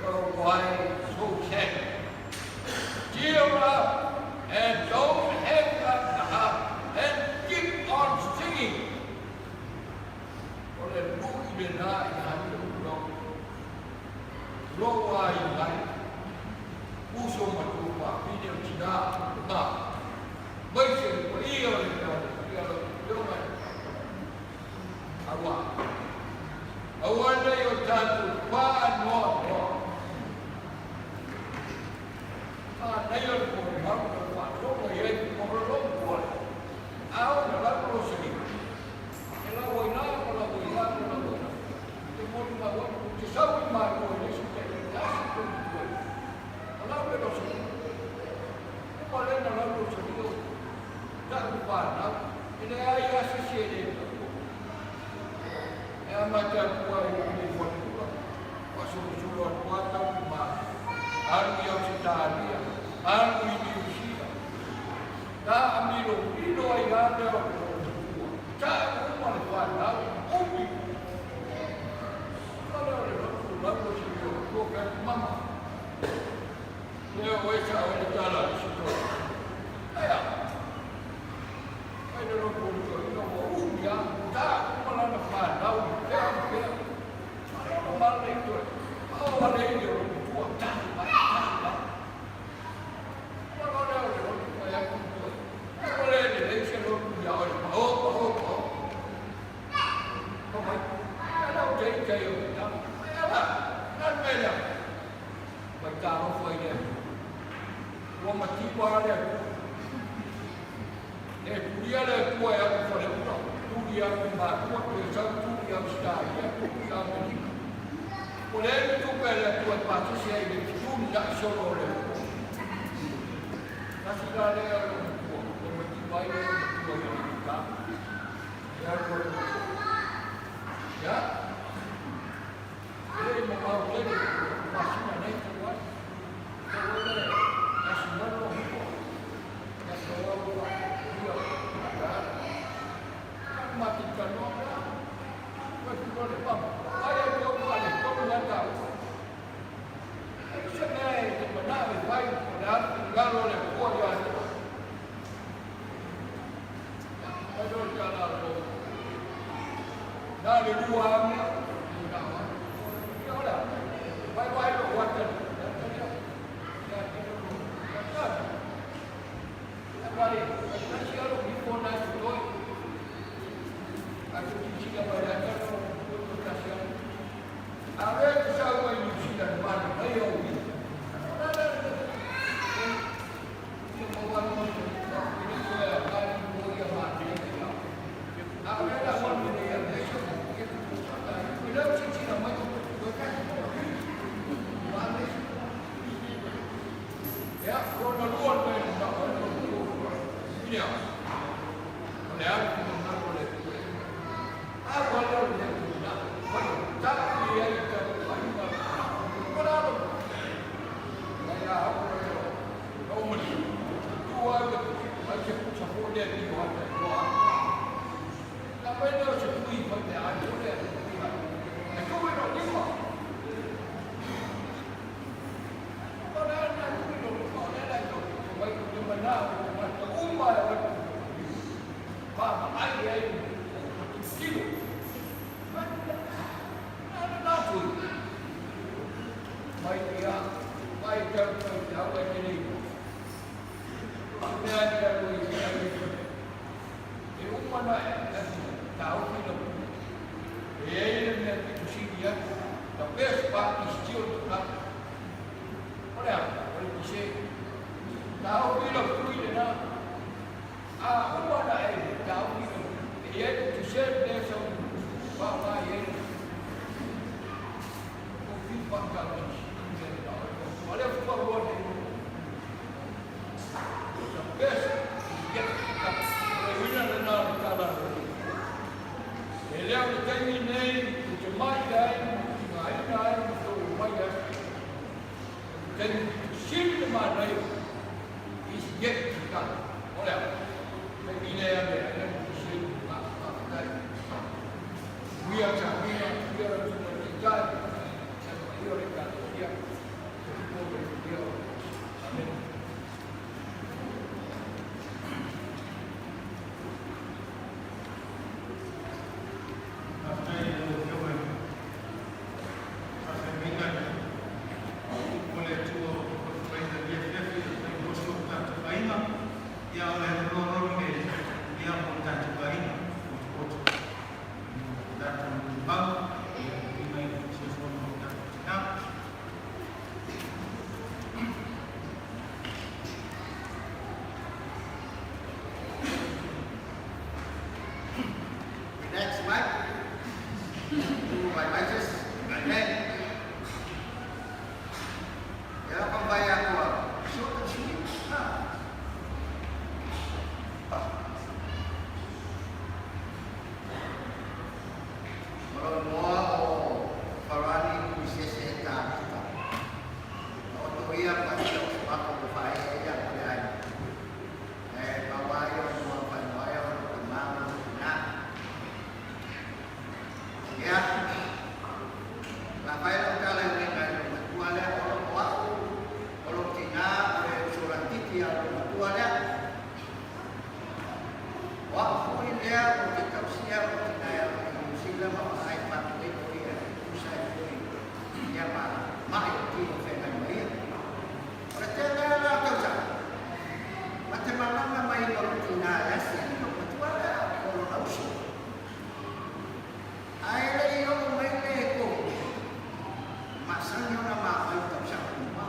Oh, why so sad? Cheer up and don't have that heart. And keep on singing. O le nui le nā I hane o rau. Roa I ngai. Uso matupa, pide o tina, nā. Maise o ia o le kāre, ia o le mai. Awa. Awa nei o tātou pā noa noa. Nei o le kore maru o wā, rongo I ei kore rongo kore. Au na lapu o sini. E la woina, o la woina. Te mori ma wā, te saui mai o e nesu te asi ko ni koe. O la ue lo sini. E pa lena lapu o sini o. Taku whanau. E ne ai asi si e ne. E amate a kua I uni whanua. Wasuru a kua tau ma. Aru I Australia. Aru I New Zealand. Tā amiro ino ai ātea o kua. Tā mama. Leo wecha wale tala shito. Aya. Ai no punto, no uya, ta mala na fa, dau, ya. No male to. Oh, vale yo, tu ta. Masanyo na makakita sa kanila.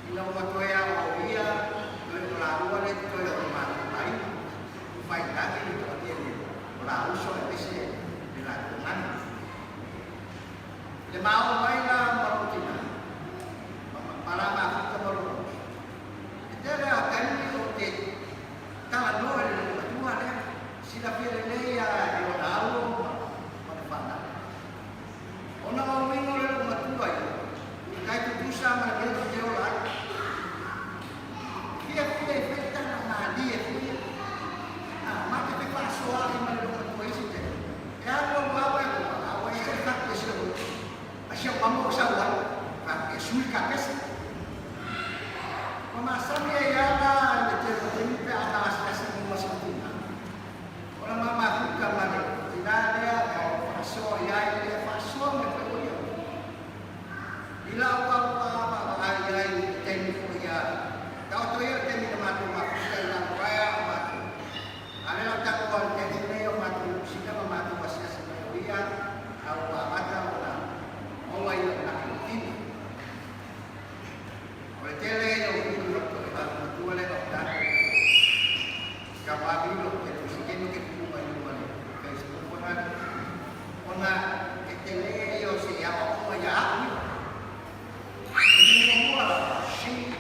Ilaw mo ito ay awia, ito ay malawan, ito ay umatay. Upay natin ito at yung malawan so ay kasi nilatungan. Limao may na marutina. Para makakita marunong. Ito ay kami ulit. Tangan mo ay lumatuhan eh. Sila Pililea, yung along, manapana. O nakawin mo rin lumatuhan. Kahit ito sa mga gano'n, Efekta na mali maka paso aking malulungan ko isip eh. Kaya kung baway ko, away sa kakis ko, asya mamuksawan, kakis kasi. Mamasami ay yata, hindi pa atas kasi mo masuntina. Walang mamakot ka mali. Tinadaya, paso, yay, paso, may pagulyo. Ilaw pa makakayay, tenyo yan. Kau tu yang kami matu matu dalam raya matu. Ada yang tak kuat jadi mereka matu sila matu masih sebenarnya awak mata orang awak yang nak ini. Oleh tele yang itu doktor matu oleh doktor. Kamu ambil doktor mungkin kita buat ini mana Facebook pun ada. Orang tele yang siapa pun ya aku. Ini semua sih.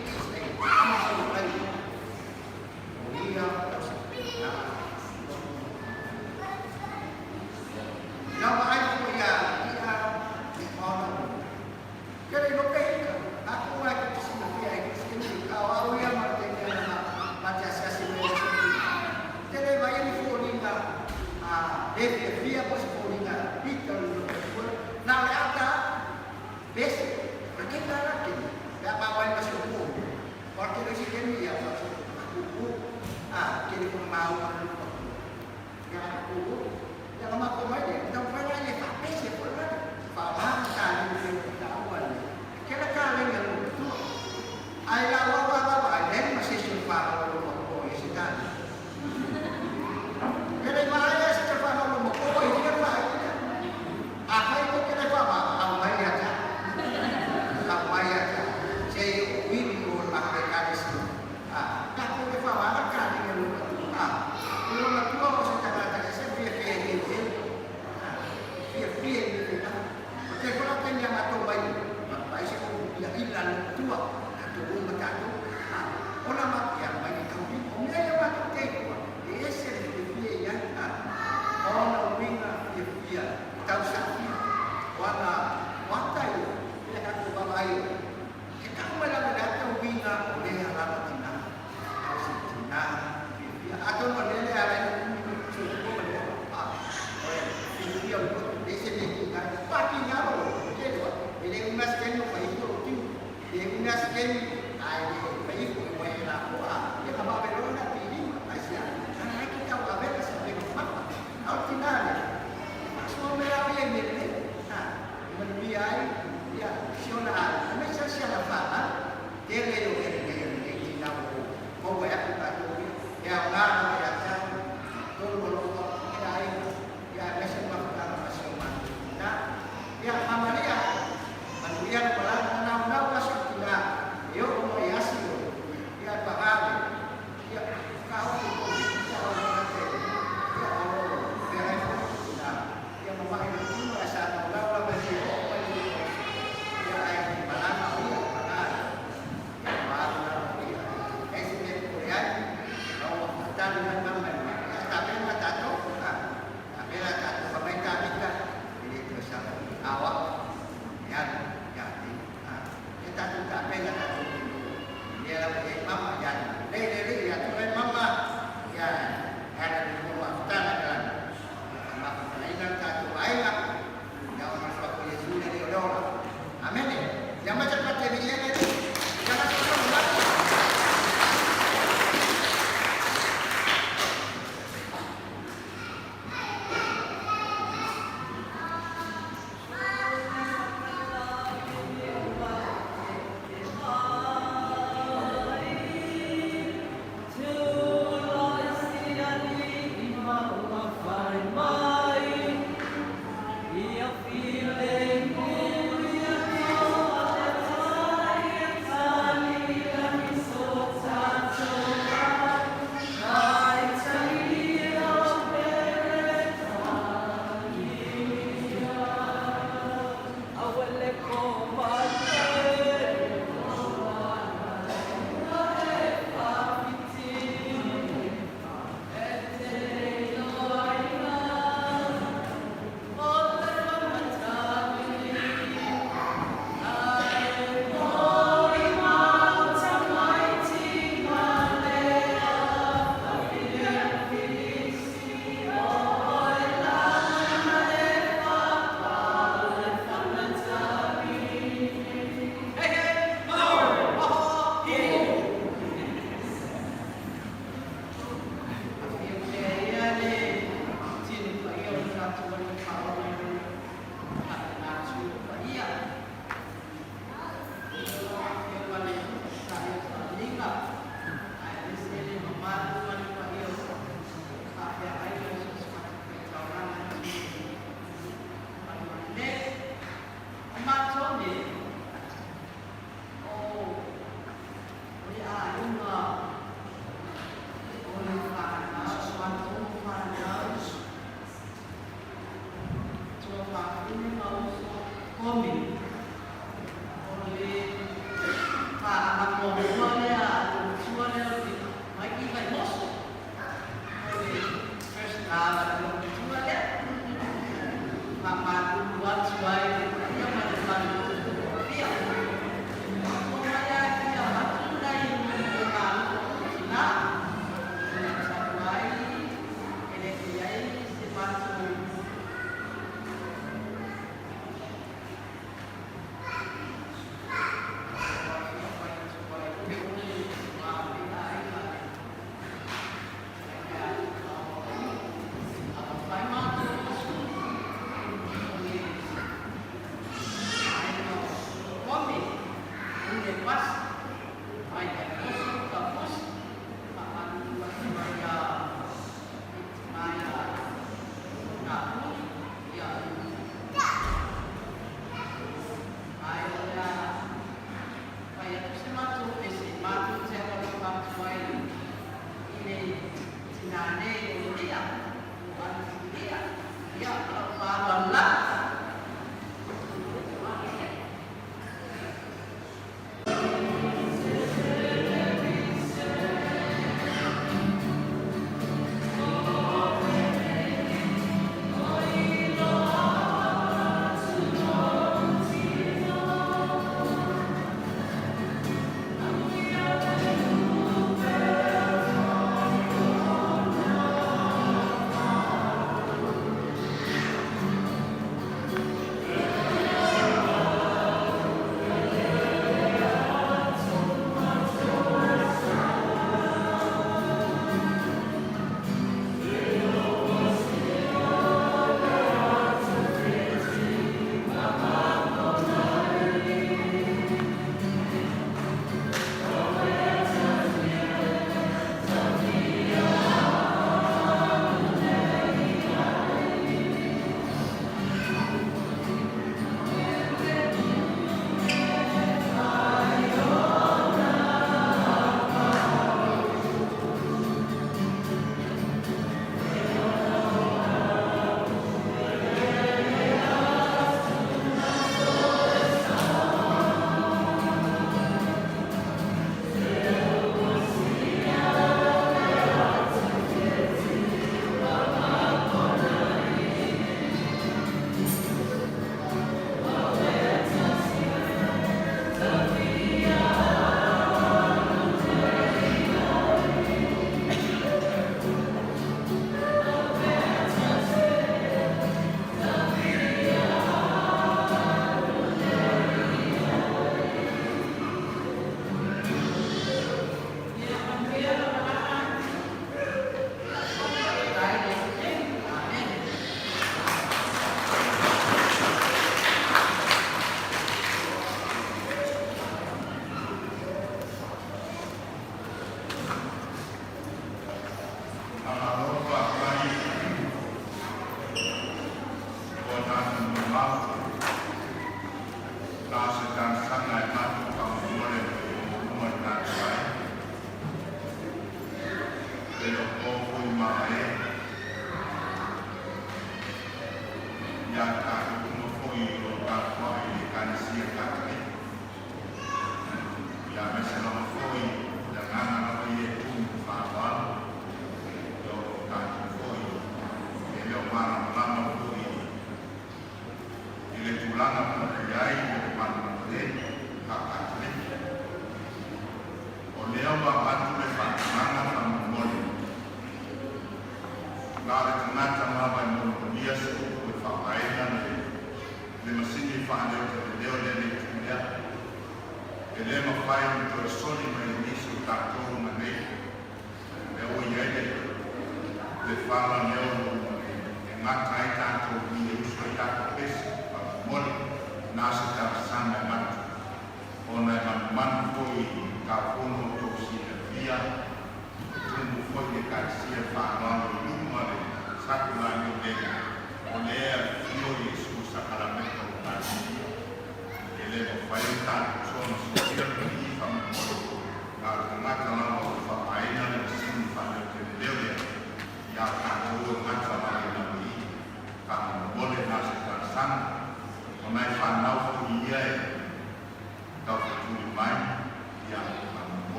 Mai fan nau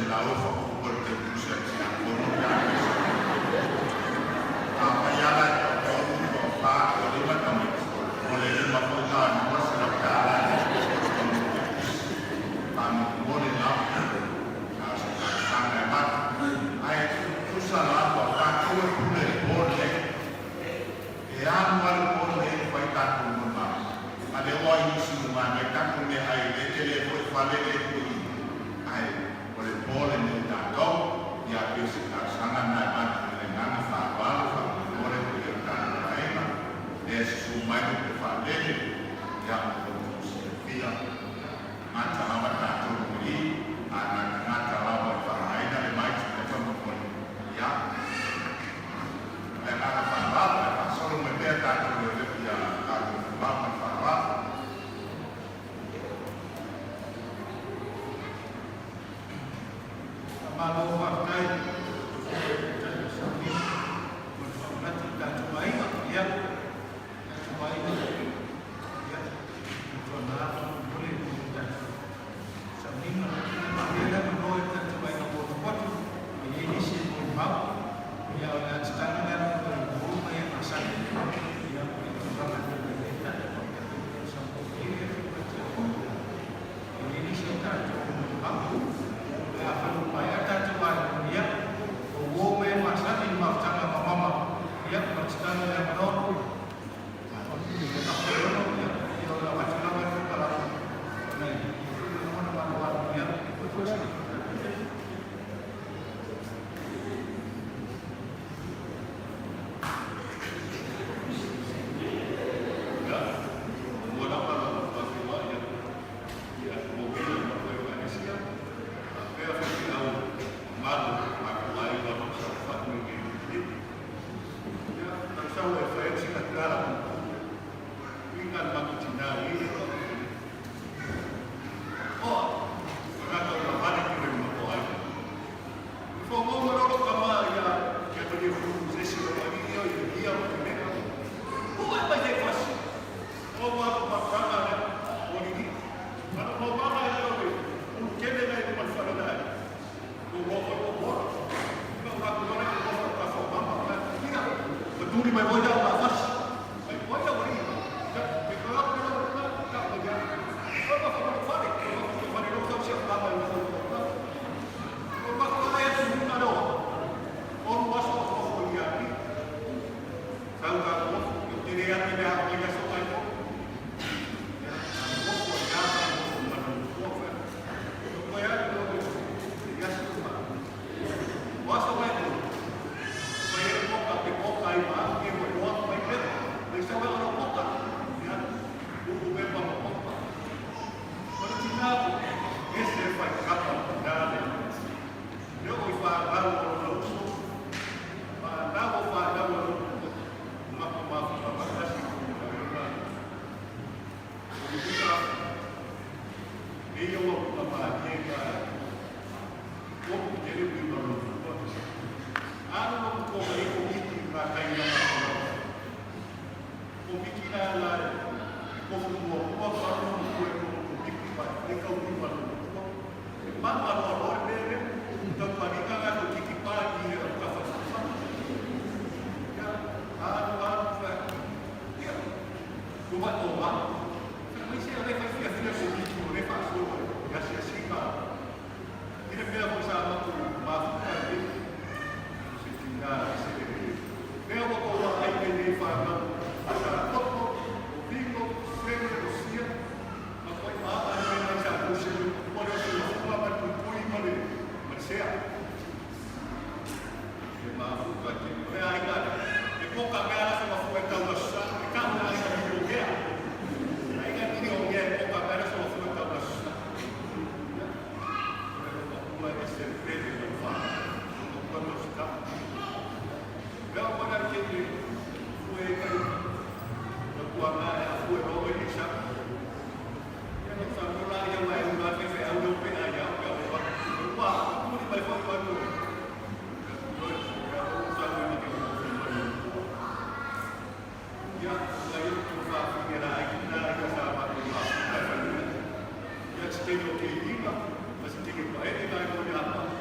la ofa por te puse a por ya. Apa ya la yo ko pa ko di mata mo. Ole le ma ko na mo sa la kala. Pan mo le na. Sang mat. Ai tu sa la ko pa ko ku le mo le. Ya mal ko le fa ta ku ma. Ale wa yi su ma me ta ku me ai le tele ko fa le le ku ai ole pole ni ta do ya pesi ta sanga na ba le ngana fa ba fa ole ku le ta ai ma es su mai ku fa le ya ko su fia mata ma ba ta to ni ana ngata la ba fa ai na le mai ta fa mo ko ya le ngana fa ba fa solo me pe ta to le ya ta ba fa ba Malu pakai dan sapi berfungsi dan cobai ya cobai ya coba boleh dan sapi dia dah menolak dan cobai nombor kuat ini sih mau ya dan sekarang dan rumah yang asal ya itu sangat berbeda sampai ini sih tak mau akan upaya dan coba dia umum masa ini macam apa mama dia macam yang menolak kita perlu ya dia macam apa kalau nah itu mana dia betul tengo que ir, así que para él,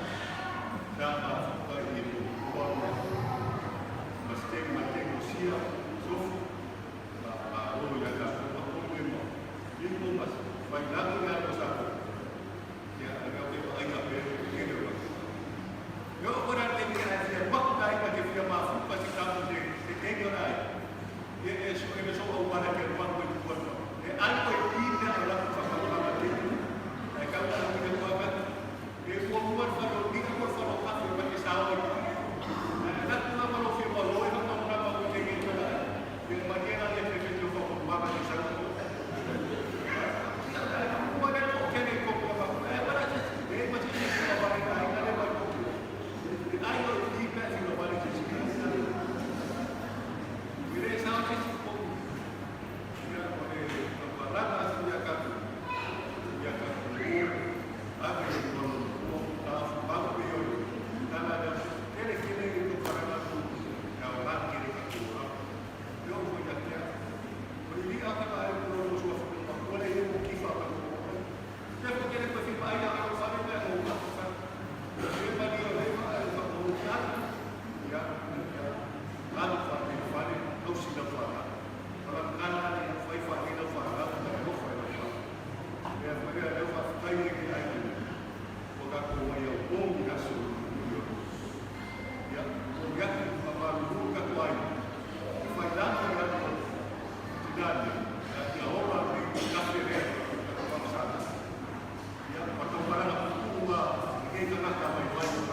kita nak kawai wai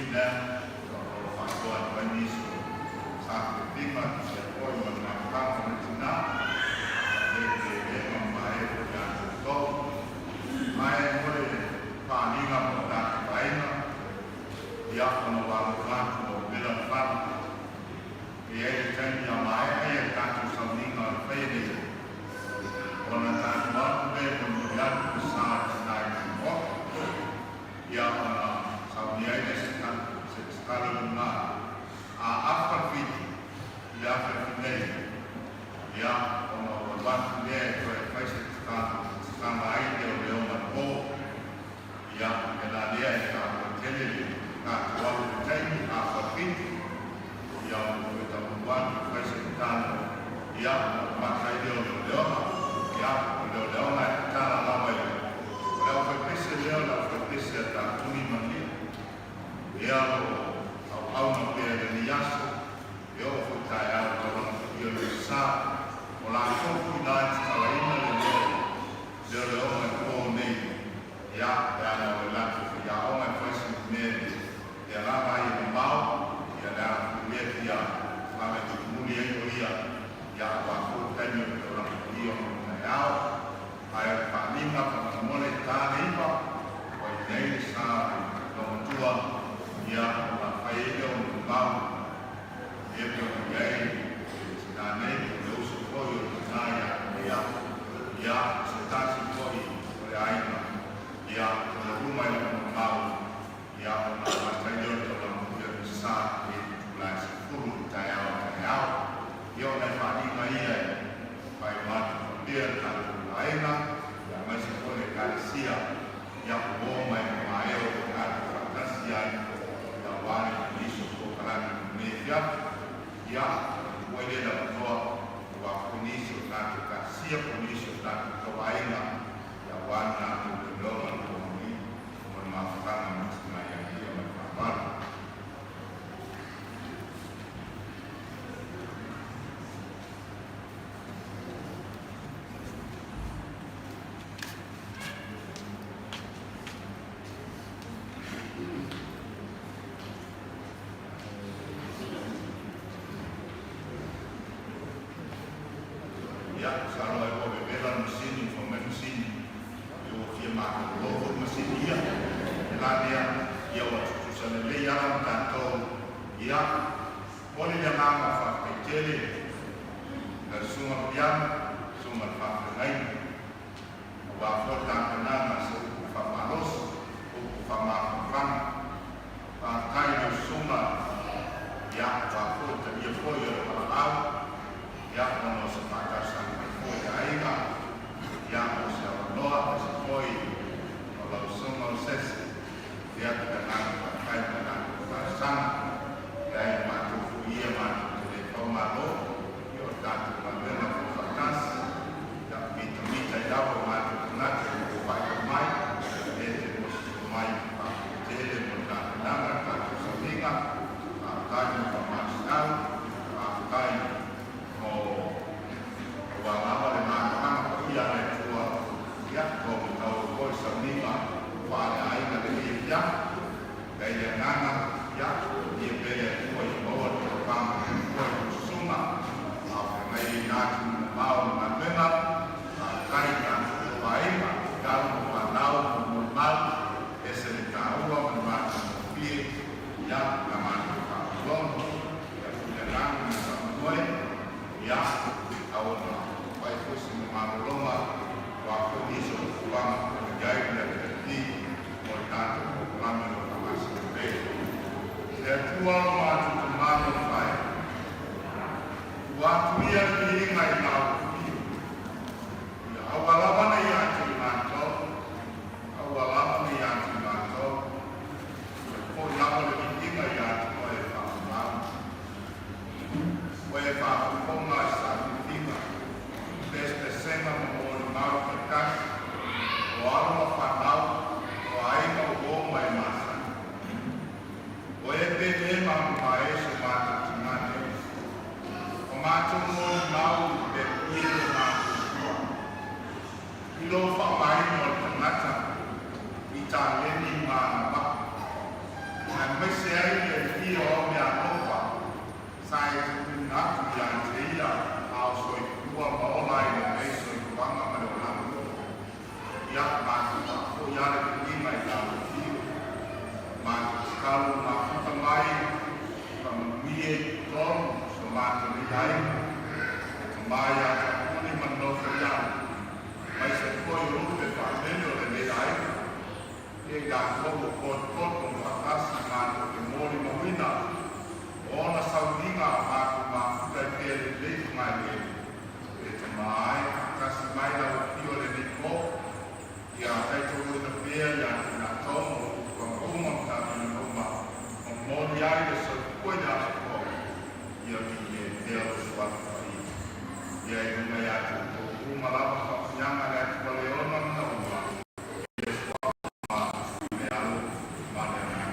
Sina, o whātoa Painiso, sa te tima se koi o ngā kāma tina, te ema mai o te atu tau. Mai mole pāninga mo tāke paina, i akono wālo kātu o Mila Whātu. I e taimi a mai e tātu sauninga o whaere. Ona tātu atu me mo nui atu sā te nai ki mo. I akona sauni aine se tālu ngā. A awhawhiti, i awhawhinei. I akona o watu mea e koe whaise tāma aine o leo ma pō. I akona nā lea e tāma telele. Nā tualu te taimi, a awhawhiti. I akona o tāma watu whaise tālu. I akona matai leo leo ma. I akona leo ma e tāna lawa i. Leo whapese leo la whapese a tā tuni mani. E alo au na pēr ni yaso. E o whutai au kawana i o sā. O la kofu nā te talaina le leo. Leo leo mai kō nei. E a e ana o latu. E a o mai whaisi meri. E a rāma i o mau. E a nā mea ki a. Whame tu muni e o ia. E a wā kō tēmi o te rama i o mai au. Ai a whanima ka mole tāne ipa. Wai nei sā no tua. Ia o whaere o te mau. E pe o iei. Tina nei o le uso koi o te nāia. Ia se tāsi koi o le aina. Ia o le rumai o te mau. Ia o nā whaere o te rama i o sā e tūlai se furu tai au tai au. Ia o nei whanima ia e. Pai matu o pia tātu aina. Ia mai se kore kāresia. Ia o mai o ae o te kātu whakasi ai. Ia wāne iso ko karani mehia. Ia uere la toa wa kuniso tātu kāsia kuniso tātu kawaina. Ia wāne nātu te loma o mi. O ma whakanga masina ia ia mai whakawara. Mai se ai e fio o mea ofa, sai nga tu ya teia ao soi kua maola i le mei soi kuanga ma le olango. Ia mātua o iare ki mai la o fio. Mātua skalu ma futa mai, pa mie tonu so mātua ni ai. E tu mai a ka kuni manofa iau. Mai se koi rupe pa meno le mei ai. E ga komo koto whakasi mātua ke mori mawina. Ona sauninga mātua ma futa i pia le leifu mai le. E te mai, kasi mai la o fio le mei ko. Ia tai tōku ta pia ia na tomo kwa kuma ta na kuma. O mori ai le so koi na ko. Ia ki e te o swata pai. Ia e nunga ia te kuma lava whakunyanga le atu wale ona na ua. Ia swata ma me alu ma le na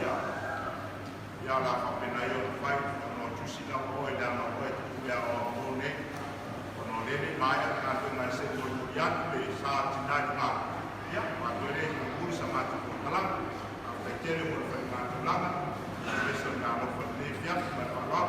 ia. Ia la whapena i o whai, no tusina o e dana o e tukuia o a mōne, no lene mai a kātou mai se tō i atu e sā tinai ngā. Ia, mātou e o kuri sa mātou o talang, a whai tere o whai mātou langa, a whai ngā lofa ne whiatu mai whawau.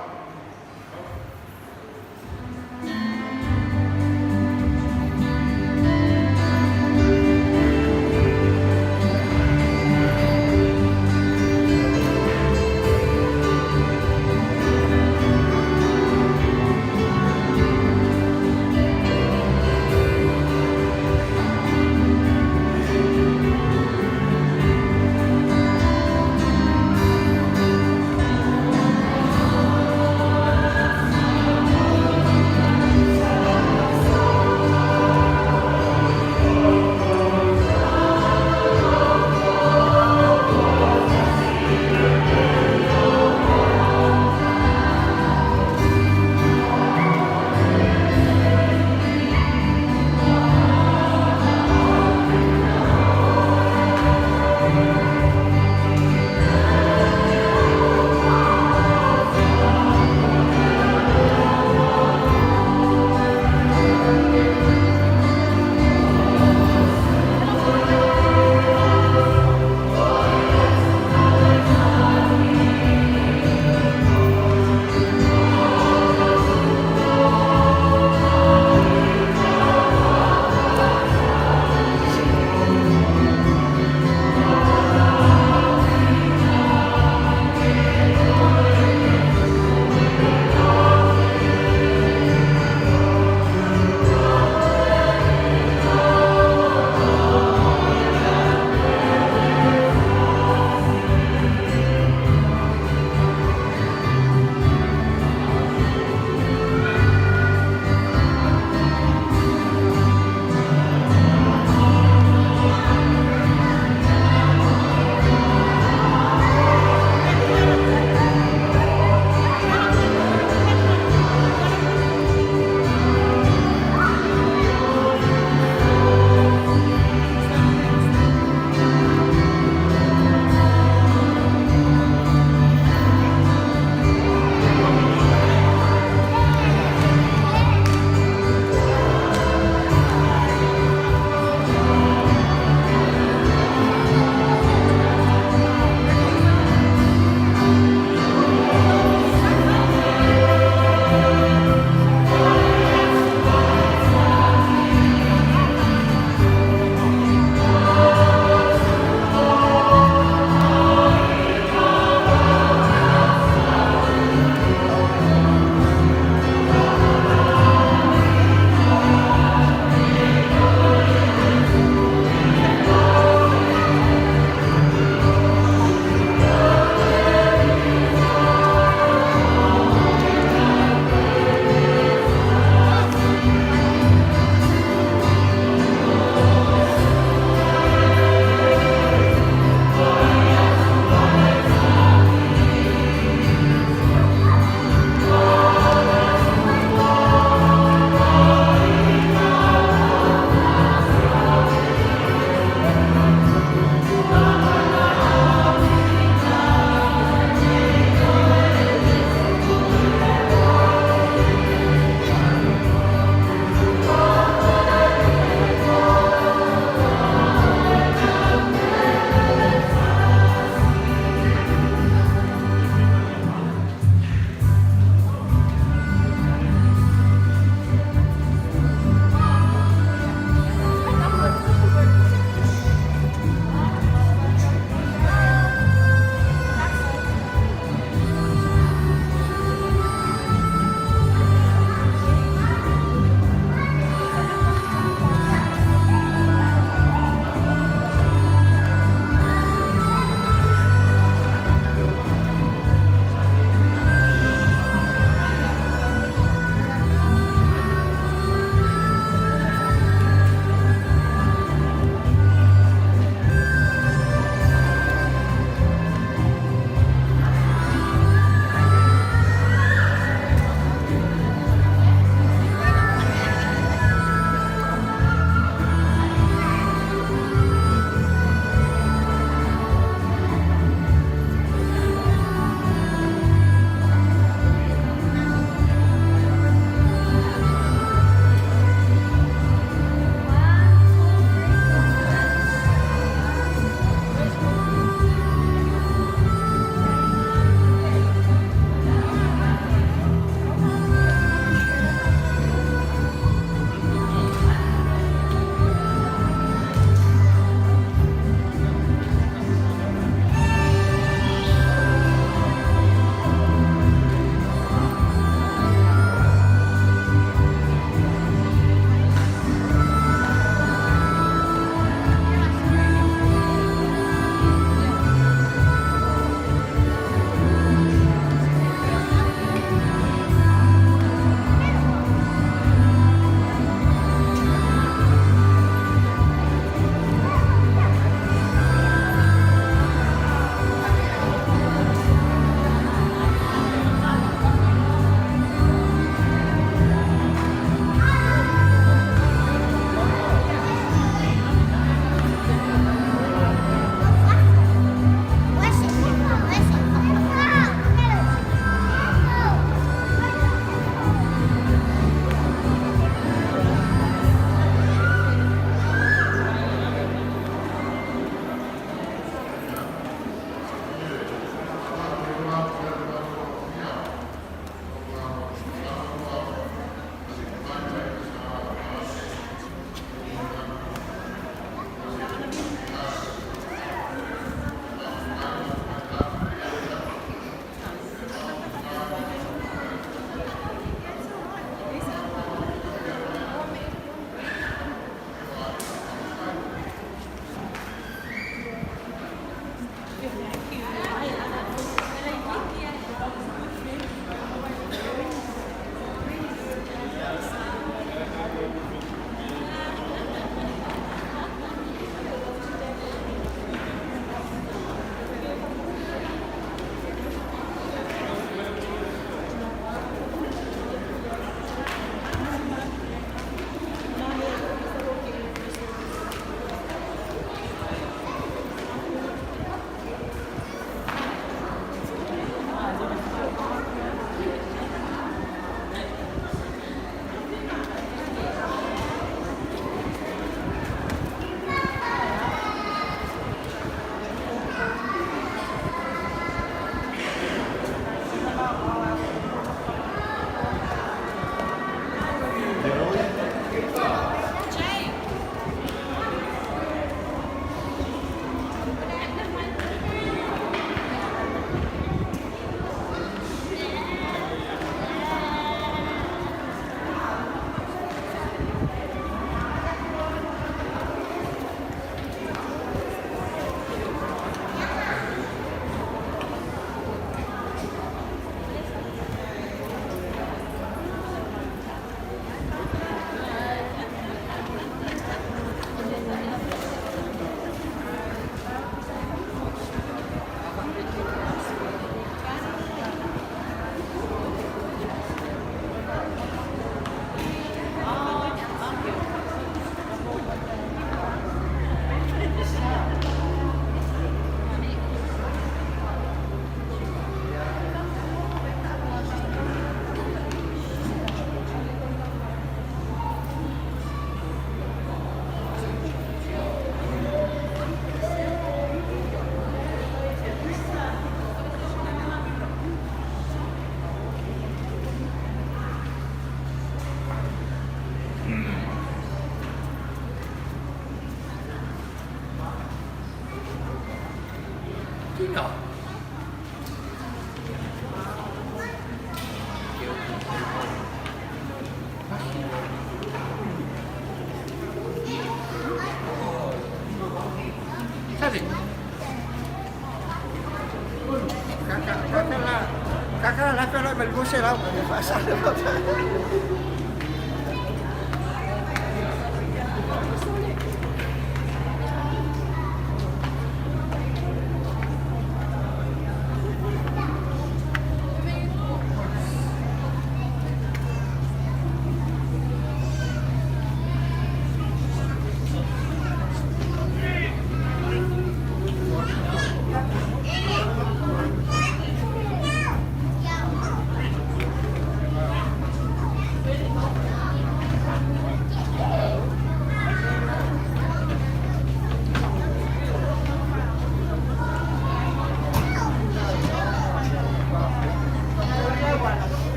Vou cheirar, vou passar.